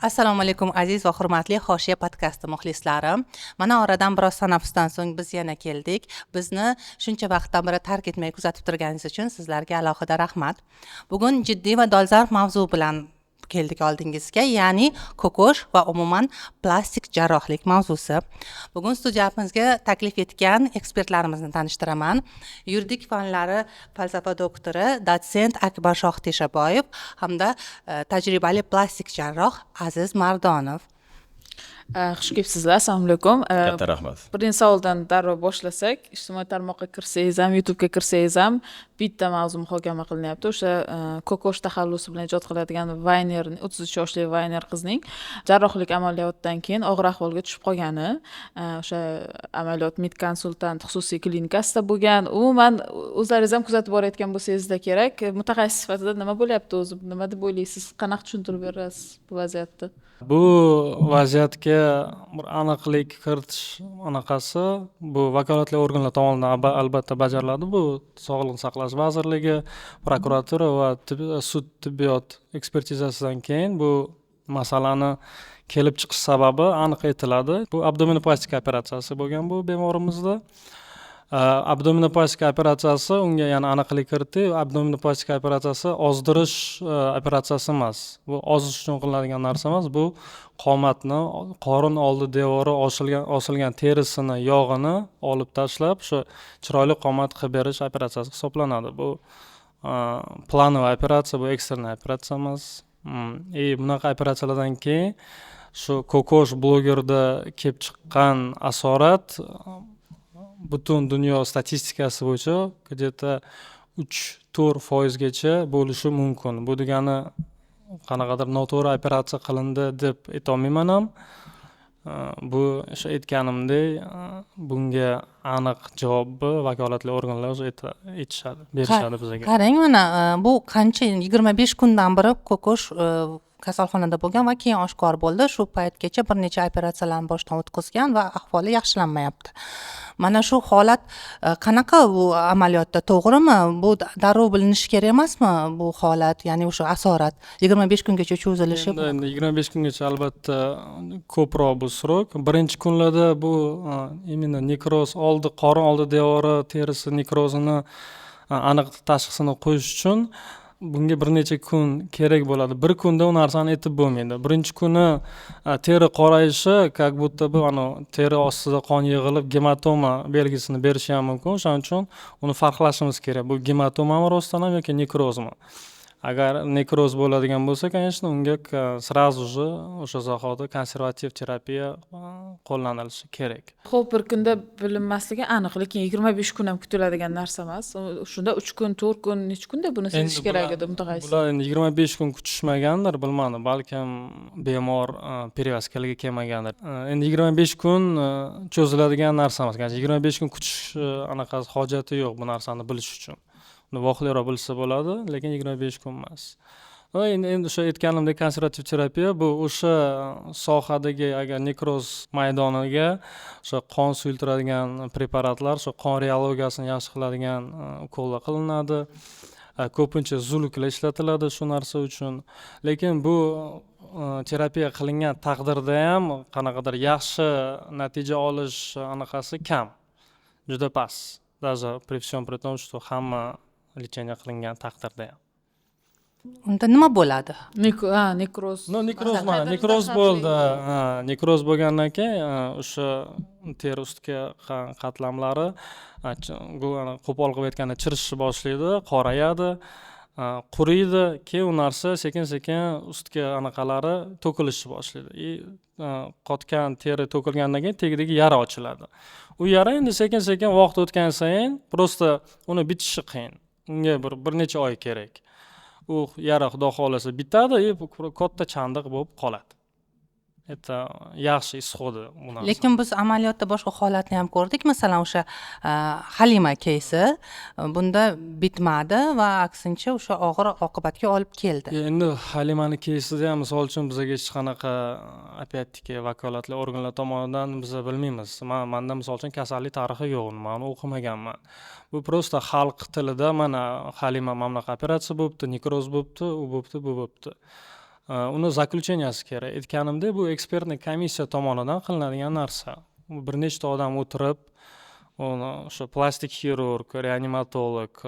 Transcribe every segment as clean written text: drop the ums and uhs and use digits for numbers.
Assalomu alaykum aziz va hurmatli Hoshiya podkasti muxlislari. Mana oradan biroz tanaffusdan so'ng biz yana keldik. Bizni shuncha vaqtdan beri tark etmay kuzatib turganingiz uchun sizlarga alohida rahmat. Bugun jiddiy va dolzarb mavzu bilan keldik oldingizga, ya'ni ko'kosh va umuman plastik jarrohlik mavzusi. Bugun studiyamizga taklif etgan ekspertlarimizni tanishtiraman. Yuridik fanlari falsafa doktori, dotsent Akbar Shohteshaboyev hamda tajribali plastik jarroh Aziz Mardonov. Xush kelibsizlar. Assalomu alaykum. Katta rahmat. Birinchi savoldan darrov boshlasak, ijtimoiy tarmoqqa kirsangiz ham, YouTube'ga kirsangiz ham bitta mavzu muhokama qilinyapti. O'sha ko'kosh taxallusi bilan ijod qiladigan Vayner, 33 yoshli Vayner qizning jarrohlik amaliyotidan keyin og'ir ahvolga tushib qolgani, o'sha amaliyot Midconsultant xususiy klinikasida bo'lgan. Umuman o'zlaringiz ham kuzatib borayotgan bo'lsangiz-da kerak, mutaxassis sifatida nima bo'lyapti o'zi? Nima deb o'ylaysiz? Qanaqa tushuntirib berasiz bu vaziyatni? Bu vaziyatga bir aniqlik kiritish anaqasi bu vakolatli organlar tomonidan albatta bajariladi. Bu Sog'liqni saqlash vazirligi, prokuratura va sud tibbiyot ekspertizasidan keyin bu masalani kelib chiqish sababi aniq etiladi. Bu abdominoplastika operatsiyasi bo'lgan bu bemorimizda. Abdominoplastika operatsiyasi unga yana aniqlik kiritdi. Abdominoplastika operatsiyasi ozdirish operatsiyasi emas. Bu ozish uchun qilinadigan narsa emas. Bu qomatni, qorin oldi devori osilgan terisini, yog'ini olib tashlab, shu chiroyli qomat qilib berish operatsiyasi hisoblanadi. Bu planoviy operatsiya, bu eksternal operatsiya emas. Bunaqa operatsiyalardan keyin shu ko'kosh blogerda kelib chiqqan asorat butun dunyo statistikasi bo'yicha где-то 3-4% bo'lishi mumkin. Bu degani qanaqadir noto'g'ri operatsiya qilindi deb aytolmayman ham. Bu o'sha aytganimdek, bunga aniq javobni vakolatli organlar o'zi aytishadi, berishadi bizga. Qarang, mana bu qancha 25 kundan beri ko'kosh kasalxonada bo'lgan va keyin oshkor bo'ldi. Shu paytgacha bir necha operatsiyalarni boshdan o'tkazgan va ahvoli yaxshilanmayapti. Mana shu holat qanaqa bu amaliyotda, to'g'rimi? Bu darrov bilinishi kerak emasmi bu holat, ya'ni o'sha asorat 25 kungacha cho'zilishi? Endi 25 kungacha albatta ko'proq bu srok. Birinchi kunlarda bu именно nekroz qorin oldi devori terisi nekrozini aniq tashxisini qo'yish uchun bunga bir necha kun kerak bo'ladi. Bir kunda u narsani aytib bo'lmaydi. Birinchi kuni teri qorayishi, как будто bu teri ostida qon yig'ilib gematoma belgisini berishi ham mumkin. Shuning uchun uni farqlashimiz kerak. Bu gematomami rostdan ham yoki nekrozmi? Agar nekroz bo'ladigan bo'lsa, конечно, unga сразу же o'sha zahoti konservativ terapiya qo'llanilishi kerak. Xo'p, bir kunda bilinmasligi aniq, lekin 25 kun ham kutiladigan narsa emas. Shunda 3 kun, 4 kun, necha kunda buni sezish kerak edi mutaxassis? Bular endi 25 kun kutishmagandir, bilmadim. Balkim bemor перевязкалigi kelmagandir. Endi 25 kun cho'ziladigan narsa emas. 25 kun kutish anaqasi hojati yo'q bu narsani bilish uchun. Uni vaqtliroq bilsa bo'ladi, lekin 25 kun emas. Endi o'sha aytganimdek konservativ terapiya bu o'sha sohadagi agar nekroz maydoniga o'sha qon suyultiradigan preparatlar, o'sha qon reologiyasini yaxshi qiladigan ukollar qilinadi. Ko'pincha zuluklar ishlatiladi shu narsa uchun. Lekin bu terapiya qilingan taqdirda ham qanaqadir yaxshi natija olish anaqasi kam. Juda past. Даже при всем при том, что hamma lecheniya qilingan taqdirda ham. Unda nima bo'ladi? Nekroz. Nekroz bo'ldi. Nekroz bo'lgandan keyin o'sha teri ustiga qatlamlari qo'pol qilib aytganda chirishni boshlaydi, qorayadi, quriydi, keyin u narsa sekin-sekin ustiga anaqalari to'kilishni boshlaydi. Qotgan teri to'kilgandan keyin tagidagi yara ochiladi. U yara endi sekin-sekin vaqt o'tgan sayin prosta uni bitishi qiyin. Unga bir necha oy kerak. U yara xudo xolasa bitadi, katta chandiq bo'lib qoladi. Это yaxshi isxodi bu narsa. Lekin biz amaliyotda boshqa holatni ham ko'rdik. Masalan, o'sha Halima keysi bunda bitmadi va aksincha o'sha og'ir oqibatga olib keldi. Endi Halimani keysida ham misol uchun bizga hech qanaqa opять-таки vakolatli organlar tomonidan biz bilmaymiz. Menda misol uchun kasallik tarixi yo'q, men o'qimaganman. Bu prosta xalq tilida mana Halima mamlaqa operatsiya bo'libdi, nekroz bo'libdi, u bo'libdi, bu bo'libdi. uni zaklученияsi kerak. Aytganimdek, bu ekspertniy komissiya tomonidan qilinadigan narsa. Bir nechta odam o'tirib, uni o'sha plastik xirurg, reanimatolog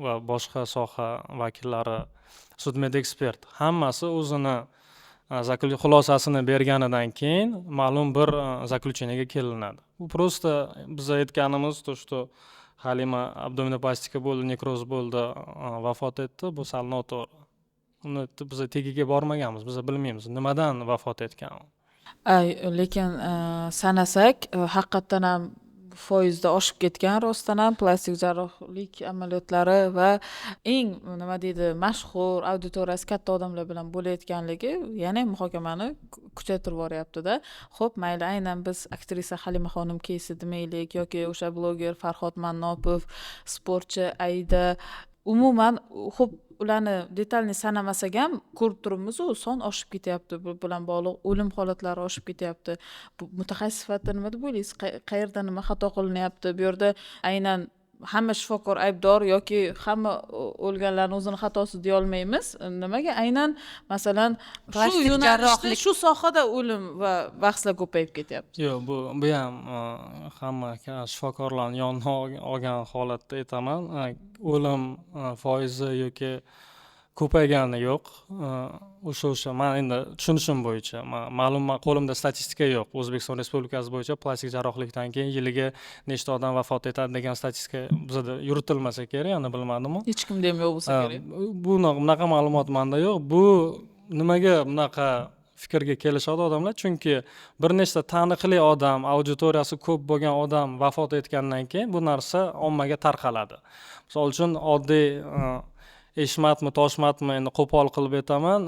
va boshqa soha vakillari, sudmedekspert hammasi o'zini xulosasini berganidan keyin ma'lum bir zaklучениyaga kelinadi. Bu просто biz aytganimiz to, что Halima abdominoplastika bo'ldi, nekroz bo'ldi, vafot etdi, bu sal noto'g'ri. Uni biz tagiga bormaganmiz, biz bilmaymiz nimadan vafot etganini. Lekin sanasak haqiqatdan ham foizda oshib ketgan rostdan ham plastik jarrohlik amaliyotlari va eng nima deydi mashhur auditoriyasi katta odamlar bilan bo'layotganligi yana muhokamani kuchaytirib boryapti-da. Xo'p, mayli, aynan biz aktrisa Halimaxonim keysi demaylik yoki o'sha bloger Farhod Mannopov, sportchi Aida, umuman xo'p ularni detalni sanamasak ham ko'rib turibmiz-ku, son oshib ketyapti, bu bilan bog'liq o'lim holatlari oshib ketyapti. Bu mutaxassis sifatida nima deb o'ylaysiz? Qayerda nima xato qilinyapti? Bu yerda aynan hamma shifokor aybdor yoki hamma o'lganlarni o'zini xatosi deya olmaymiz. Nimaga aynan masalan shu yo'nalishda shu sohada o'lim va bahslar ko'payib ketyapti? Yo'q, bu ham hamma shifokorlarni yoniga olgan holatda aytaman. O'lim foizi yoki ko'paygani yo'q. O'sha men endi tushunishim bo'yicha, ma'lum qo'limda statistika yo'q. O'zbekiston Respublikasi bo'yicha plastik jarrohlikdan keyin yiliga nechta odam vafot etadi degan statistika bizda yuritilmasa kerak, endi bilmadim-ku. Hech kimda ham yo'q bo'lsa kerak. Bunaqa ma'lumot menda yo'q. Bu nimaga bunaqa fikrga kelishadi odamlar? Chunki bir nechta taniqli odam, auditoriyasi ko'p bo'lgan odam vafot etgandan keyin bu narsa ommaga tarqaladi. Misol uchun oddiy eshmatmi, toshmatmi, endi qo'pol qilib aytaman,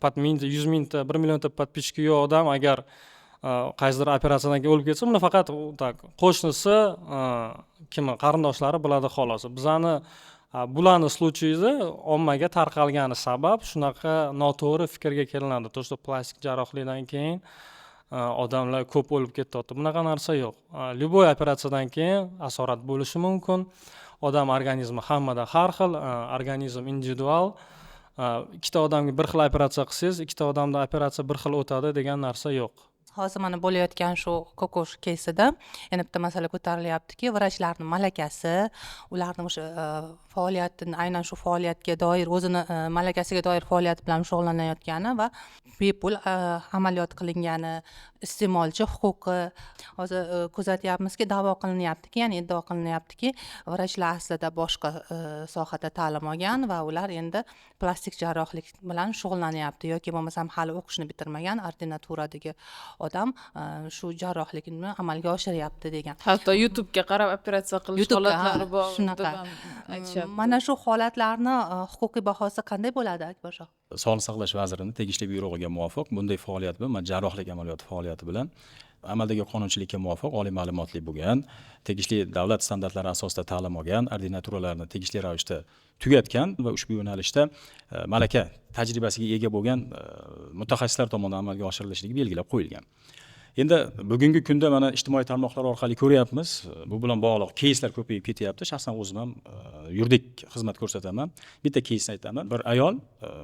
100 mingta, 1 millionta подписчики yo'q odam agar qaysidir operatsiyadan keyin o'lib ketsa, uni faqat qo'shnisi, qarindoshlari biladi xolos. Bizani bularni случайida ommaga tarqalgani sabab shunaqa noto'g'ri fikrga kelinadi. To, что plastik jarrohlikdan keyin odamlar ko'p o'lib ketyapti. Bunaqa narsa yo'q. Любой operatsiyadan keyin asorat bo'lishi mumkin. Odam organizmi hammada har xil, organizm individual. Ikkita odamga bir xil operatsiya qilsangiz, ikkita odamda operatsiya bir xil o'tadi degan narsa yo'q. Hozir mana bo'layotgan shu kokosh keysida yana bitta masala ko'tarilyaptiki, vrachlarning malakasi, ularning o'sha faoliyatini, aynan shu faoliyatga doir, o'zini malakasiga doir faoliyat bilan shug'ullanayotgani va bepul amaliyot qilingani, iste'molchi huquqi. Hozir kuzatyapmizki, da'vo qilinyaptiki, ya'ni iddao qilinyaptiki, vrachlar aslida boshqa sohada ta'lim olgan va ular endi plastik jarrohlik bilan shug'ullanyapti yoki bo'lmasam hali o'qishni bitirmagan ordinaturadagi odam shu jarrohlikni amalga oshiryapti degan. Hatto YouTube'ga qarab operatsiya qilish holatlari bor deb aytishyapti. Mana shu holatlarni huquqiy bahosi qanday bo'ladi, Akbarjon? Sog'liqni saqlash vazirining tegishli buyrug'iga muvofiq bunday faoliyat bilan, jarrohlik amaliyoti faoliyati bilan amaldagi qonunchilikka muvofiq oliy ma'lumotli bo'lgan, tegishli davlat standartlari asosida ta'lim olgan, ordinaturalarni tegishli ravishda tugatgan va ushbu yo'nalishda malaka tajribasiga ega bo'lgan mutaxassislar tomonidan amalga oshirilishligi belgilab qo'yilgan. Endi bugungi kunda mana ijtimoiy tarmoqlar orqali ko'ryapmiz, bu bilan bog'liq keyslar ko'payib ketyapti. Shaxsan o'zim ham yuridik xizmat ko'rsataman. Bitta keysni aytaman. Bir ayol,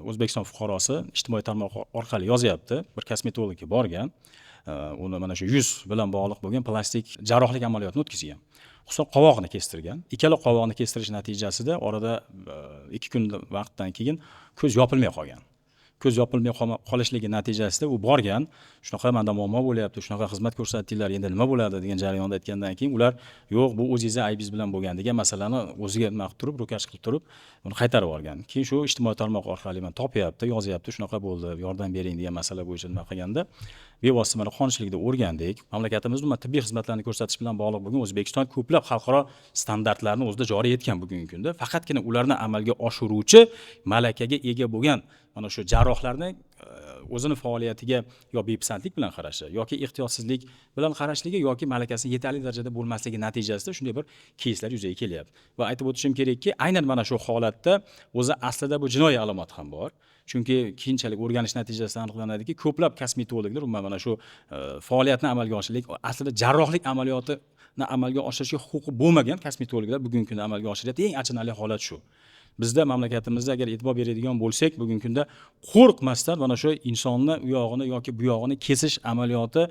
O'zbekiston fuqarosi, ijtimoiy tarmoq orqali yozyapti, bir kosmetologga borgan. Uni mana shu yuz bilan bog'liq bo'lgan plastik jarrohlik amaliyotini o'tkazgan. Xususan qovog'ini kestirgan. Ikkala qovoqni kestirish natijasida orada 2 kun vaqtdan keyin ko'z yopilmay qolgan. Ko'z yopilmay qolishligi natijasida u borgan, shunaqa menda muammo bo'lyapti, shunaqa xizmat ko'rsatdinglar, endi nima bo'ladi degan jarayonda aytgandan keyin ular yo'q, bu o'zingizni aybingiz bilan bo'lgan degan masalani o'ziga nima qilib turib, ro'kash qilib turib, uni qaytarib olgan. Keyin shu ijtimoiy tarmoq orqali men topyapti, yozyapti, shunaqa bo'ldi, yordam bering degan masala bo'yicha nima qilganda, bevosita mana qonunchilikda o'rgandik. Mamlakatimizda tibbiy xizmatlarni ko'rsatish bilan bog'liq bo'lgan O'zbekiston ko'plab xalqaro standartlarni o'zida joriy etgan bugungi kunda. Faqatgina ularni amalga oshiruvchi malakaga ega bo'lgan mana shu jarrohlarni o'zini faoliyatiga yo bepisandlik bilan qarashi yoki ehtiyotsizlik bilan qarashligi yoki malakasi yetarli darajada bo'lmasligi natijasida shunday bir keyslar yuzaga kelyapti. Va aytib o'tishim kerakki, aynan mana shu holatda o'zi aslida bu jinoiy alomat ham bor. Chunki keyinchalik o'rganish natijasida aniqlanadiki, ko'plab kosmetologlar umuman mana shu faoliyatni amalga oshirishlik, aslida jarrohlik amaliyotini amalga oshirishga huquqi bo'lmagan kosmetologlar bugungi kunda amalga oshiryapti. Eng achinarli holat shu. bizda mamlakatimizda agar e'tibor beradigan bo'lsak, bugungi kunda qo'rqmasdan mana shu insonni u yog'ini yoki bu yog'ini kesish amaliyoti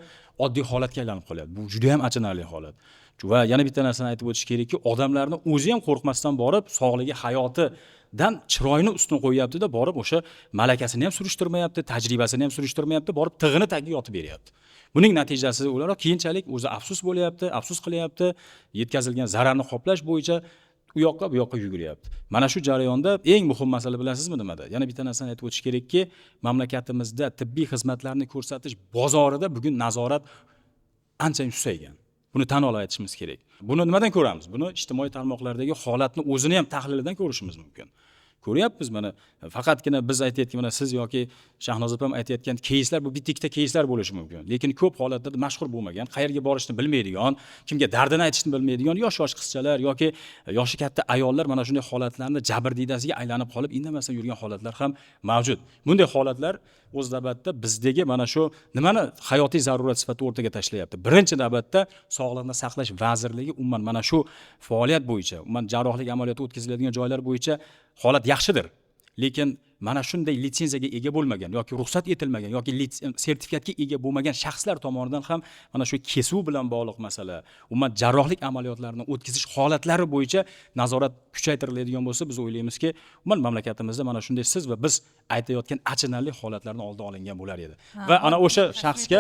oddiy holatga aylanib qolyapti. Bu juda ham achinarli holat. Va yana bitta narsani aytib o'tish kerakki, odamlarni o'zi ham qo'rqmasdan borib, sog'ligi, hayotidan chiroyini ustun qo'yyapti-da, borib o'sha malakasini ham surishtirmayapti, tajribasini ham surishtirmayapti, borib tig'ini tagiga yotib beryapti. Buning natijasida ular keyinchalik o'zi afsus bo'lyapti, afsus qilyapti, yetkazilgan zararni qoplash bo'yicha u yoqqa bu yoqqa yuguryapti. Mana shu jarayonda eng muhim masala bilasizmi nimada? Yana bitta narsani aytib o'tish kerakki, mamlakatimizda tibbiy xizmatlarni ko'rsatish bozorida bugun nazorat ancha susaygan. Buni tan olib aytishimiz kerak. Buni nimadan ko'ramiz? Buni ijtimoiy tarmoqlardagi holatni o'zini ham tahlilidan ko'rishimiz mumkin. Ko'ryapmiz mana faqatgina biz aytayotgan mana siz yoki Shahnoz opam aytayotgan keyslar bu bitta ikkita keyslar bo'lishi mumkin. Lekin ko'p holatlarda mashhur bo'lmagan, qayerga borishni bilmaydigan, kimga dardini aytishni bilmaydigan yosh qizchalar yoki yoshi katta ayollar mana shunday holatlarni jabrdiydasiga aylanib qolib indamasdan yurgan holatlar ham mavjud. Bunday holatlar o'z navbatda bizdagi mana shu nimani hayotiy zarurat sifatida o'rtaga tashlayapti. Birinchi navbatda Sog'liqni saqlash vazirligi umuman mana shu faoliyat bo'yicha, umuman jarrohlik amaliyoti o'tkaziladigan joylar bo'yicha holat yaxshidir. Lekin mana shunday litsenziyaga ega bo'lmagan yoki ruxsat etilmagan yoki sertifikatga ega bo'lmagan shaxslar tomonidan ham mana shu kesuv bilan bog'liq masala, umuman jarrohlik amaliyotlarini o'tkazish holatlari bo'yicha nazorat kuchaytiriladigan bo'lsa, biz o'ylaymizki, umuman mamlakatimizda mana shunday siz va biz aytayotgan achinarli holatlarni oldi olingan bo'lar edi. Va ana o'sha shaxsga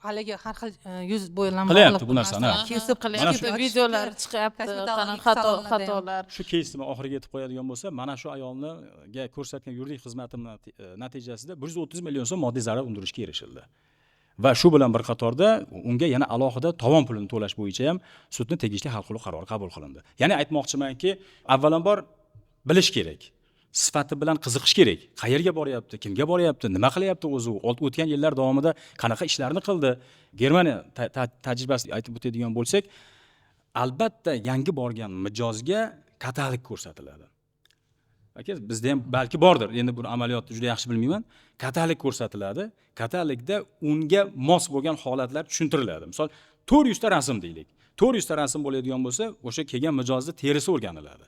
haligi har xil yuz bo'ylab qilyapti bu narsani. kesib qilyapti, videolar chiqyapti, qanaqa xatolar. Shu keysni oxiriga yetib qo'yadigan bo'lsa, mana shu ayolniga ko'rsatgan yuridik xizmatim natijasida 130 million so'm moddiy zarar undirishga erishildi. Va shu bilan bir qatorda unga yana alohida tovon pulini to'lash bo'yicha ham sudning tegishli hal qilish qarori qabul qilindi. Ya'ni aytmoqchimanki, avvalambor bilish kerak. Sifati bilan qiziqish kerak. Qayerga boryapti, kimga boryapti, nima qilyapti o'zi u, o'tgan yillar davomida qanaqa ishlarni qildi. Germaniya tajribasini aytib o'tadigan bo'lsak, albatta yangi borgan mijozga katalik ko'rsatiladi. Aka, bizda ham balki bordir. Endi bu amaliyotni juda yaxshi bilmayman. Katalik ko'rsatiladi. Katalikda unga mos bo'lgan holatlar tushuntiriladi. Misol 400 ta rasm deylik. 400 ta rasm bo'ladigan bo'lsa, o'sha kelgan mijozning terisi o'rganiladi.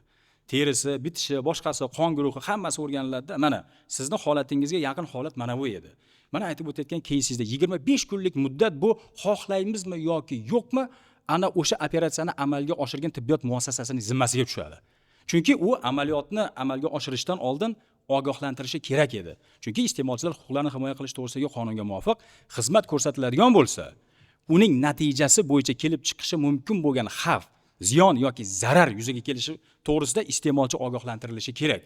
Terisi, bitishi, boshqasi, qon guruhi hammasi o'rganiladi. Mana sizning holatingizga yaqin holat mana bu edi. Mana aytib o'tayotgan keysingizda 25 kunlik muddat bu xohlaymizmi yoki yo'qmi, ana o'sha operatsiyani amalga oshirgan tibbiyot muassasasining zimmasiga tushadi. Chunki u amaliyotni amalga oshirishdan oldin ogohlantirishi kerak edi. Chunki iste'molchilar huquqlarini himoya qilish to'g'risidagi qonunga muvofiq xizmat ko'rsatiladigan bo'lsa, uning natijasi bo'yicha kelib chiqishi mumkin bo'lgan xavf, ziyon yoki zarar yuzaga kelishi to'g'risida iste'molchi ogohlantirilishi kerak.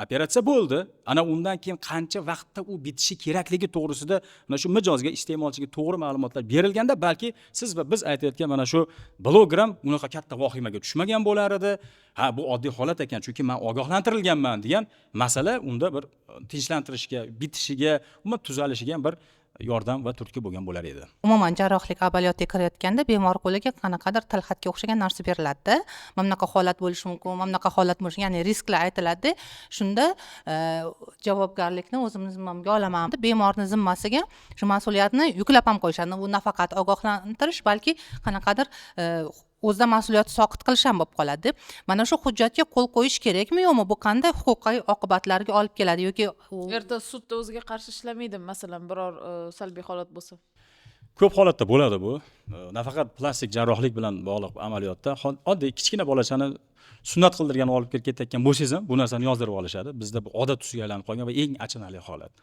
Operatsiya bo'ldi. Ana undan keyin qancha vaqtda u bitishi kerakligi to'g'risida mana shu mijozga, iste'molchiga to'g'ri ma'lumotlar berilganda balki siz va biz aytayotgan mana shu bloger ham unaqa katta vahimaga tushmagan bo'lar edi. Ha, bu oddiy holat ekan, chunki men ogohlantirilganman degan masala unda bir tinchlantirishga, bitishiga, umuman tuzalishiga ham bir yordam va turtki bo'lgan bo'lar edi. Umuman jarrohlik amaliyotga kirayotganda bemor qo'liga qanaqadir tilxatga o'xshagan narsa beriladi-da. Mana bunaqa holat bo'lishi mumkin, mana bunaqa holat bo'lishi, ya'ni risklar aytiladi. Shunda javobgarlikni o'zimiz zimmamga olaman. Bemorning zimmasiga shu mas'uliyatni yuklab ham qo'yishadi. Bu nafaqat ogohlantirish, balki qanaqadir o'zida mas'uliyatni soqit qilish ham bo'lib qoladi. Mana shu hujjatga qo'l qo'yish kerakmi yo'qmi? Bu qanday huquqiy oqibatlarga olib keladi yoki Erta sudda o'ziga qarshi ishlamaydimi, masalan, biror salbiy holat bo'lsa? Ko'p holatda bo'ladi bu. Nafaqat plastik jarrohlik bilan bog'liq amaliyotda, oddiy kichkina bolachani sunnat qildirgan olib kelib ketayotgan bo'lsangiz ham bu narsani yozdirib olishadi. Bizda bu odat tusiga aylanib qolgan va eng achinarli holat.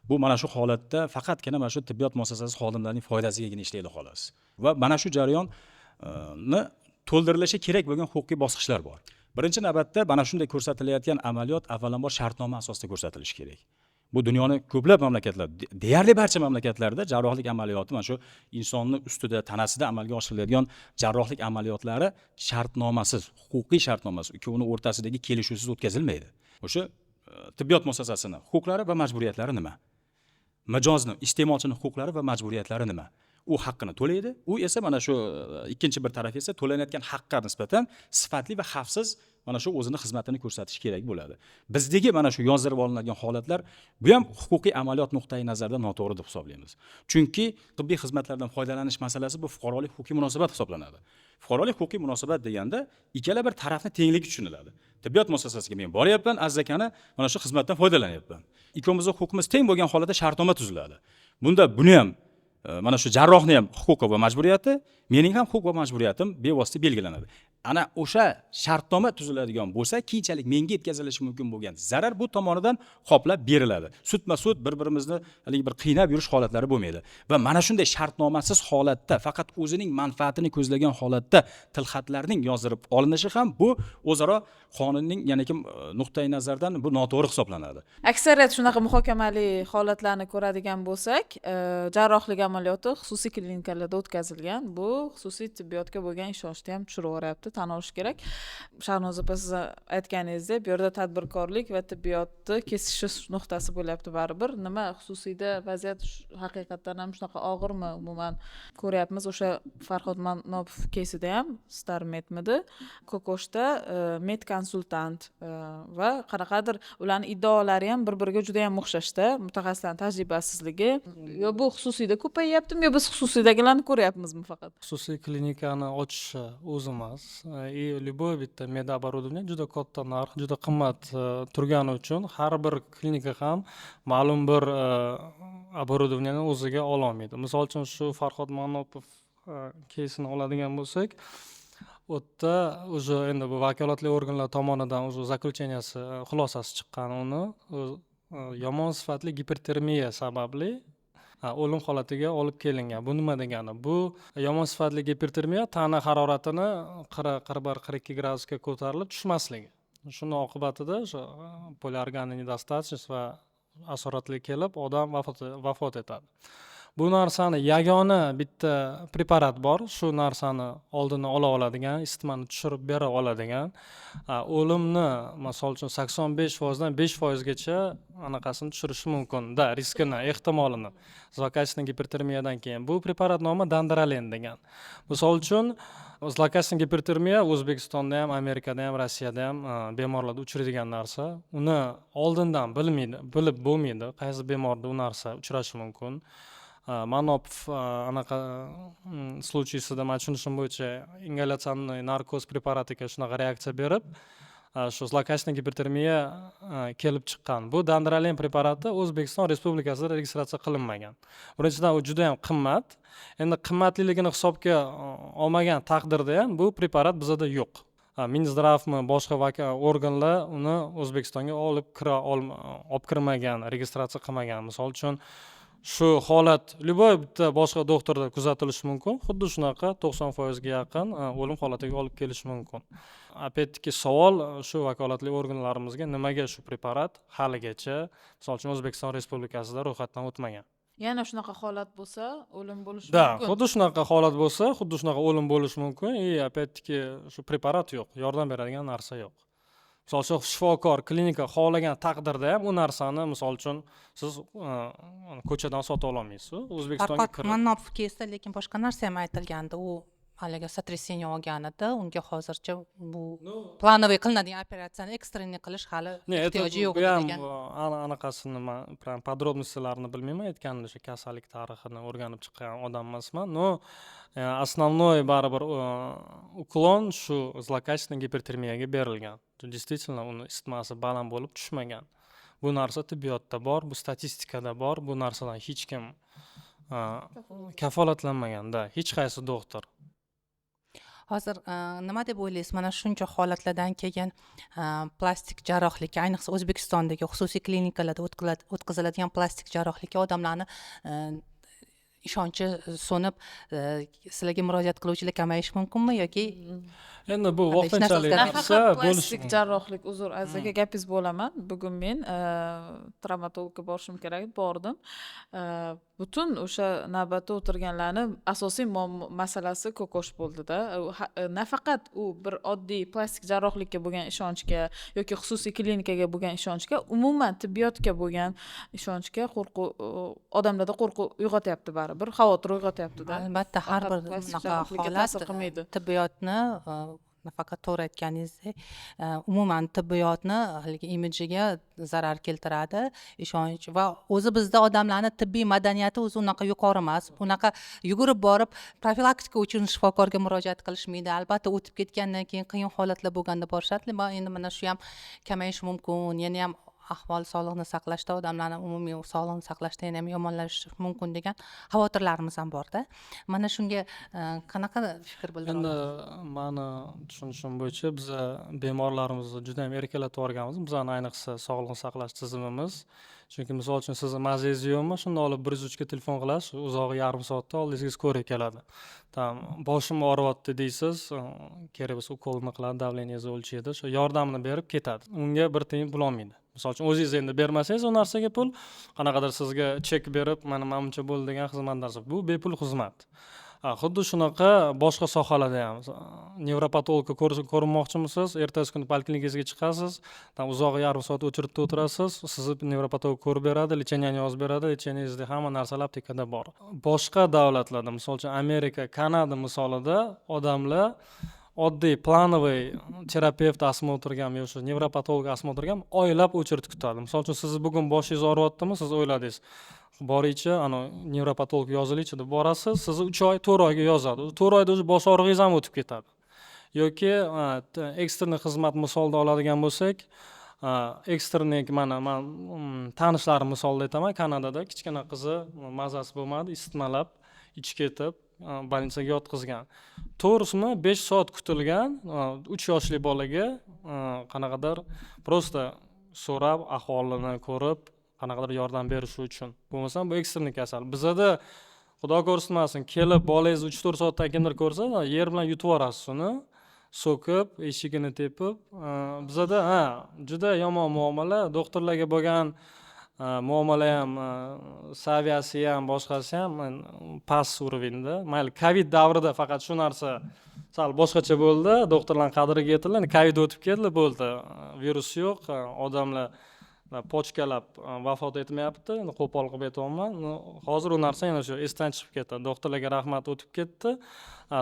Bu mana shu holatda faqatgina mana shu tibbiyot muassasasi xodimlarining foydasigagina ishlaydi xolos. Va mana shu jarayon to'ldirilishi kerak bo'lgan huquqiy bosqichlar bor. Birinchi navbatda mana shunday ko'rsatilayotgan amaliyot avvalambor shartnoma asosida ko'rsatilishi kerak. Bu dunyoning ko'plab mamlakatlar, deyarli barcha mamlakatlarda jarrohlik amaliyoti mana shu insonning ustida, tanasida amalga oshiriladigan jarrohlik amaliyotlari shartnomasiz, huquqiy shartnomasiz, ikkovining o'rtasidagi kelishuvsiz o'tkazilmaydi. O'sha tibbiyot muassasasining huquqlari va majburiyatlari nima? Mijozning, iste'molchining huquqlari va majburiyatlari nima? U haqqini to'laydi. U esa mana shu ikkinchi bir taraf esa to'lanayotgan haqqa nisbatan sifatli va xavfsiz mana shu o'zini xizmatini ko'rsatish kerak bo'ladi. Bizdagi mana shu yozdirib olinadigan holatlar bu ham huquqiy amaliyot nuqtai nazaridan noto'g'ri deb hisoblaymiz. Chunki tibbiy xizmatlardan foydalanish masalasi bu fuqarolik huquqiy munosabat hisoblanadi. Fuqarolik huquqiy munosabat deganda ikkala bir tarafni tengligi tushuniladi. tibbiyot muassasasiga men boryapman, Aziz akani mana shu xizmatdan foydalanyapman. Ikkovimizning huquqimiz teng bo'lgan holatda shartnoma tuziladi. Bunda buni ham mana shu jarrohning ham huquqi va majburiyati, mening ham huquq va majburiyatim bevosita belgilanadi. Ana o'sha shartnoma tuziladigan bo'lsa, keyinchalik menga yetkazilishi mumkin bo'lgan zarar bu tomonidan qoplab beriladi. Sudma-sud bir-birimizni haligi bir qiynab yurish holatlari bo'lmaydi. Va mana shunday shartnomasiz holatda, faqat o'zining manfaatini ko'zlagan holatda tilxatlarning yozdirib olinishi ham bu o'zaro qonunning, ya'ni kim nuqtai nazardan bu noto'g'ri hisoblanadi. Aksariyat shunaqa muhokamali holatlarni ko'radigan bo'lsak, jarrohlik amaliyoti xususiy klinikalarda o'tkazilgan. Bu xususiy tibbiyotga bo'lgan ishonchni ham tushiraveryapti, tan olish kerak. Shahnoz opa, siz aytganingizdek, bu yerda tadbirkorlik va tibbiyotni kesishish nuqtasi bo'lyapti baribir. Nima xususiyda vaziyat haqiqatdan ham shunaqa og'irmi? Umuman ko'ryapmiz, o'sha Farhod Manopov keysida ham Starmedmidi, Kokoshda med konsultant va qanaqadir ularning iddaolari ham bir-biriga juda ham o'xshashda, mutaxassislarning tajribasizligi. Yo bu xususiyda ko'payyaptimi, yo biz xususiydagilarni ko'ryapmizmi faqat? Xususiy klinikani ochishi o'zi emas. Любой bitta med оборудование juda katta narx, juda qimmat turgani uchun har bir klinika ham ma'lum bir оборудованияni o'ziga ola olmaydi. Misol uchun shu Farhod Manopov keysini oladigan bo'lsak, u yerda уже endi bu vakolatli organlar tomonidan уже заключенияsi xulosasi chiqqan, uni yomon sifatli gipertermiya sababli o'lim holatiga olib kelingan. Bu nima degani? Bu yomon sifatli gipertermiya tana haroratini 40-42 gradusga ko'tarilib tushmasligi. Shuni oqibatida o'sha poliorganniy недостаточность va asoratli kelib odam vafot etadi. Bu narsani yagona bitta preparat bor, shu narsani oldini ola oladigan, isitmani tushirib bera oladigan, o'limni misol uchun 85% dan 5% gacha anaqasini tushirishi mumkin, riskini, ehtimolini. Zlokachniy gipertermiyadan keyin bu preparat nomi Dandralen degan. Misol uchun zlokachniy gipertermiya O'zbekistonda ham, Amerikada ham, Rossiyada ham bemorlarda uchraydigan narsa. Uni oldindan bilib bo'lmaydi, qaysi bemorda u narsa uchrashi mumkin. Manopov anaqa случаysida men tushunishim bo'yicha ingalyatsionniy narkoz preparatiga shunaqa reaksiya berib, shu zlokachniy gipertermiya kelib chiqqan. Bu Dandralen preparati O'zbekiston Respublikasida registratsiya qilinmagan. Birinchidan u juda ham qimmat. Endi qimmatliligini hisobga olmagan taqdirda ham bu preparat bizda yo'q. Minzdravmi, boshqa organlar uni O'zbekistonga olib kirmagan, registratsiya qilmagan. Misol uchun shu holat любой bitta boshqa doktorda kuzatilishi mumkin. Xuddi shunaqa 90% ga yaqin o'lim holatiga olib kelishi mumkin. Опять-таки savol shu vakolatli organlarimizga nimaga shu preparat haligacha, misol uchun O'zbekiston Respublikasida ro'yxatdan o'tmagan? Yana shunaqa holat bo'lsa, o'lim bo'lishi Da, mumkin. xuddi shunaqa holat bo'lsa, xuddi shunaqa o'lim bo'lishi mumkin. Опять-таки shu preparat yo'q, yordam beradigan narsa yo'q. Misol uchun shifokor klinika xohlagan taqdirda ham u narsani misol uchun siz ko'chadan sota olmaysiz. O'zbekistonga Farhod Manopov keysida lekin boshqa narsa ham aytilgandi. U haligi sotrясение olganida unga hozircha bu planoviy qilinadigan operatsiyani ekstreniy qilish hali ehtiyoji yo'q degan. Anaqasini men podrobностьlarini bilmayman, aytganimda o'sha kasallik tarixini o'rganib chiqqan odam emasman. No, основной baribir uklon shu zlokachniy gipertermiyaga berilgan. Действительно uni isitmasi baland bo'lib tushmagan. Bu narsa tibbiyotda bor, bu statistikada bor, bu narsadan hech kim kafolatlanmagan-da, hech qaysi doktor. Hozir nima deb o'ylaysiz? Mana shuncha holatlardan keyin plastik jarrohlikka, ayniqsa O'zbekistondagi xususiy klinikalarda o'tkaziladigan plastik jarrohlikka odamlarni ishonchi so'nib, sizlarga murojaat qiluvchilar kamayishi mumkinmi yoki Endi bu vaqtinchalik narsa plastik jarrohlik, uzr, Aziz aka gapingiz bo'laman. Bugun men travmatologga borishim kerak, bordim. Butun o'sha navbatda o'tirganlarni asosiy masalasi ko'kosh bo'ldi-da. Nafaqat u bir oddiy plastik jarrohlikka bo'lgan ishonchga yoki xususiy klinikaga bo'lgan ishonchga, umuman tibbiyotga bo'lgan ishonchga qo'rquv, odamlarda qo'rquv uyg'otyapti baribir, xavotir uyg'otyapti-da. albatta har bir bunaqa holat tibbiyotni nafaqat to'g'ri aytganingizdek umuman tibbiyotni haligi imidjiga zarar keltiradi ishonch va o'zi bizda odamlarni tibbiy madaniyati o'zi unaqa yuqori emas, unaqa yugurib borib profilaktika uchun shifokorga murojaat qilishmaydi. Albatta o'tib ketgandan keyin qiyin holatlar bo'lganda borishadi. Endi mana shu ham kamayishi mumkin, yana ham ahvol sog'liqni saqlashda odamlarning umumiy sog'liqni saqlashda yana ham yomonlashishi mumkin degan xavotirlarimiz ham borda. Mana shunga qanaqa fikr bildirasiz? Endi mani tushunishim bo'yicha biz bemorlarimizni juda ham erkalatib yuborganmiz. Bizani ayniqsa sog'liqni saqlash tizimimiz. Chunki misol uchun sizni mazangiz yo'qmi, shunda olib 103 ga telefon qilasiz, uzog'i yarim soatda oldingizga ko'rib keladi. Boshim og'riyapti deysiz, kerak bo'lsa ukolni qiladi, davleningizni o'lchaydi, shu yordamini berib ketadi. Unga bir tiyin pul olmaydi. Misol uchun o'zingiz endi bermasangiz u narsaga pul, qanaqadir sizga chek berib, mana buncha bo'ldi degan xizmatlar, bu bepul xizmat. Xuddi shunaqa boshqa sohalarda ham nevropatologga ko'rinmoqchimisiz, ertasi kuni poliklinikasiga chiqasiz, uzog'i yarim soat o'chiribda o'tirasiz, sizni nevropatolog ko'rib beradi, lecheniyani yozib beradi, lecheniyangizda hamma narsalar aptekada bor. Boshqa davlatlarda, misol uchun Amerika, Kanada misolida odamlar oddiy planoviy terapevt asma o'tirgan yoki nevropatolog asma o'tirgan oylab o'chirib kutadi. Misol uchun siz bugun boshingiz og'riyaptimi, siz o'yladingiz, boraychi, nevropatolog yozilaychi deb borasiz, sizni 3 oy, 4 oyga yozadi. 4 oyda o'zi bosh og'rig'ingiz ham o'tib ketadi. Yoki ekstern xizmat misolida oladigan bo'lsak, eksternik men tanishlarim misolida aytaman, Kanadada kichkina qizi mazasi bo'lmadi, isitmalab ichi ketib больницаga yotqizgan. To'g'risimi 5 soat kutilgan 3 yoshli bolaga qanaqadir prosta so'rab, ahvolini ko'rib, qanaqadir yordam berish uchun. Bo'lmasam bu eksternik kasal. Bizda Xudo ko'rsatmasin, kelib bolangiz 3-4 soatdan kimdir ko'rsa, yer bilan yutib yuborasiz uni, so'kib, eshigini tepib. Bizda juda yomon muomala, doktorlarga bo'lgan muomala ham, saviyasi ham, boshqasi ham past urovenda. Mayli, Covid davrida faqat shu narsa sal boshqacha bo'ldi, doktorlar qadriga yetildi. Covid o'tib ketdi, bo'ldi. Virus yo'q, odamlar pochkalab vafot etmayapti, qo'pol qilib aytayapman. Hozir u narsa yana shu esdan chiqib ketdi. Doktorlarga rahmat o'tib ketdi.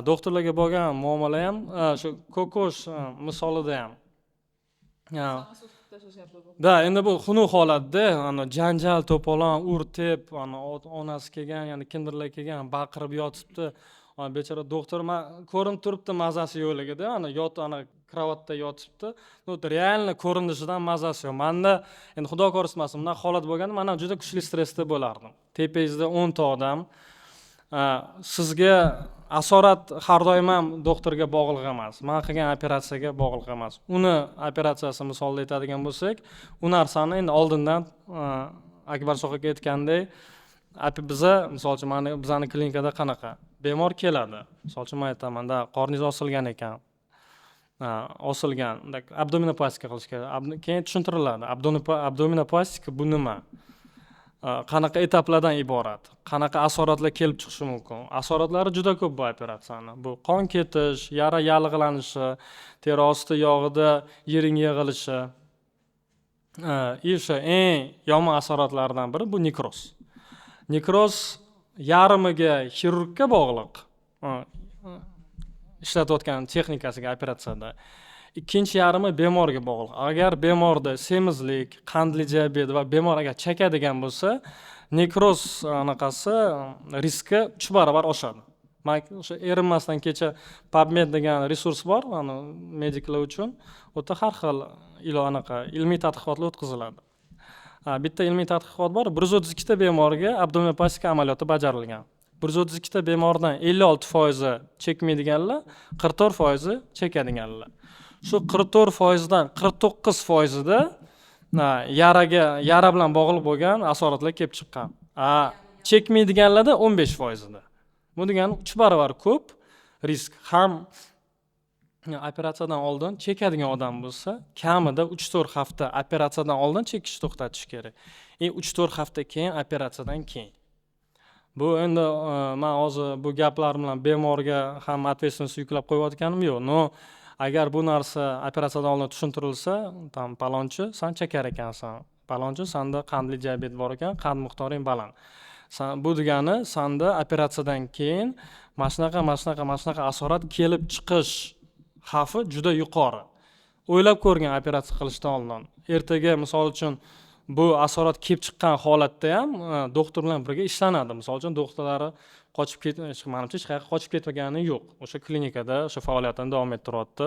Doktorlarga bo'lgan muomala ham shu ko'kosh misolida ham. Da, endi bu xunuk holatda, janjal, to'polon, ur-tep, onasi kelgan, ya'ni kimdirlar kelgan, baqirib yotibdi. Bechora doktor ko'rinib turibdi mazasi yo'qligida, kravatda yotibdi. Realni ko'rinishidan mazasi yo'q. Menda endi Xudo ko'rsatmasin, bunday holat bo'lganda, men ham juda kuchli stressda bo'lardim. Tepangizda 10 ta odam. Sizga asorat har doim ham doktorga bog'liq emas. Men qilgan operatsiyaga bog'liq emas. Uni operatsiyasi misolida aytadigan bo'lsak, u narsani endi oldindan Akbar so'qqa aytgandek, misol uchun bizning klinikada qanaqa bemor keladi. Misol uchun men aytaman, qorningiz osilgan ekan. Osilgan, abdominoplastika qilish kerak. Keyin tushuntiriladi. Abdominoplastika bu nima? Qanaqa etaplardan iborat, qanaqa asoratlar kelib chiqishi mumkin. Asoratlari juda ko'p bu operatsiyani. Bu qon ketish, yara yallig'lanishi, teri osti yog'ida yiring yig'ilishi. O'sha eng yomon asoratlardan biri bu nekroz. Nekroz yarimiga xirurgga bog'liq. Ishlatayotgan texnikasiga operatsiyada. Ikkinchi yarimi bemorga bog'liq. Agar bemorda semizlik, qandli diabet va bemor agar chekadigan bo'lsa, nekroz anaqasi riski 3 barobar oshadi. Men o'sha erinmasdan kecha PubMed degan resurs bor, mediklar uchun. O'ta har xil ilmiy tadqiqotlar o'tkaziladi. Bitta ilmiy tadqiqot bor, 132 ta bemorga abdominoplastika amaliyoti bajarilgan. 132 ta bemordan 56% chekmaydiganlar, 44% chekadiganlar. Shu 44%dan 49%da yara bilan bog'liq bo'lgan asoratlar kelib chiqqan. Chekmaydiganlarda 15%da. Bu degani 3 barobar ko'p risk. Ham operatsiyadan oldin chekadigan odam bo'lsa, kamida 3-4 hafta operatsiyadan oldin chekishni to'xtatish kerak. 3-4 hafta keyin operatsiyadan keyin. Bu endi men hozir bu gaplar bilan bemorga ham ответственность yuklab qo'yayotganim yo'q. Agar bu narsa operatsiyadan oldin tushuntirilsa, palonchi sen chekar ekansan. Palonchi senda qandli diabet bor ekan, qand miqdoring baland. Bu degani senda operatsiyadan keyin mashnaqa asorat kelib chiqish xavfi juda yuqori. O'ylab ko'rgan operatsiya qilishdan oldin. Ertaga misol uchun bu asorat kelib chiqqan holatda ham doktor bilan birga ishlanadi. Misol uchun doktorlari menimcha hech qayerga qochib ketmagani yo'q. O'sha klinikada o'sha faoliyatini davom ettiryapti.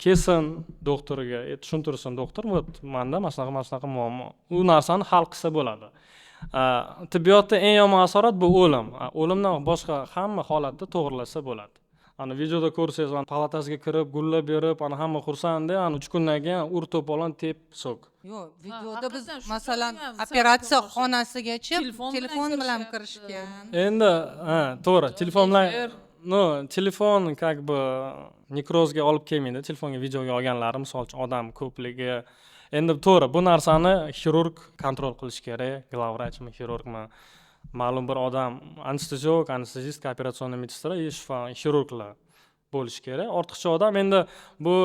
Kelsin doktoriga tushuntirsin doktor, menda mana shunaqa muammo. U narsani hal qilsa bo'ladi. Tibbiyotda eng yomon asorat bu o'lim. O'limdan boshqa hamma holatda to'g'rilasa bo'ladi. Ana videoda ko'rsangiz, palatasiga kirib, gullab berib, ana hamma xursand, ana 3 kundan keyin ur to'polon tep so'k. Yo'q, videoda biz haqiqatan shu masalan bo'lgan, operatsiya xonasigacha telefon telefon bilan bilan kirishgan. Endi, to'g'ri, telefon bilan telefon как бы nekrozga olib kelmaydi. Telefonga videoga olganlari, misol uchun odam ko'pligi. Endi to'g'ri, bu narsani xirurg kontrol qilish kerak, glavvrachmi, xirurgmi. Ma'lum bir odam anesteziolog, anestezist, operatsiya meditsina, xirurglar bo'lishi kerak. Ortiqcha odam endi bu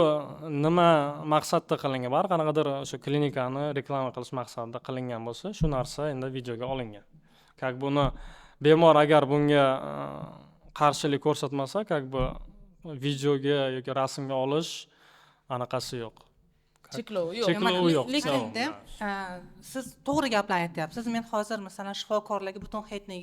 nima maqsadda qilingan? Bar qanaqadir o'sha klinikani reklama qilish maqsadida qilingan bo'lsa, shu narsa endi videoga olingan. Как buni bemor agar bunga qarshilik ko'rsatmasa, как бы videoga yoki rasmga olish anaqasi yo'q. Cheklov yo'q. Cheklov yo'q. Lekin siz to'g'ri gaplarni aytyapsiz. Men hozir masalan shifokorlarga butun hayotni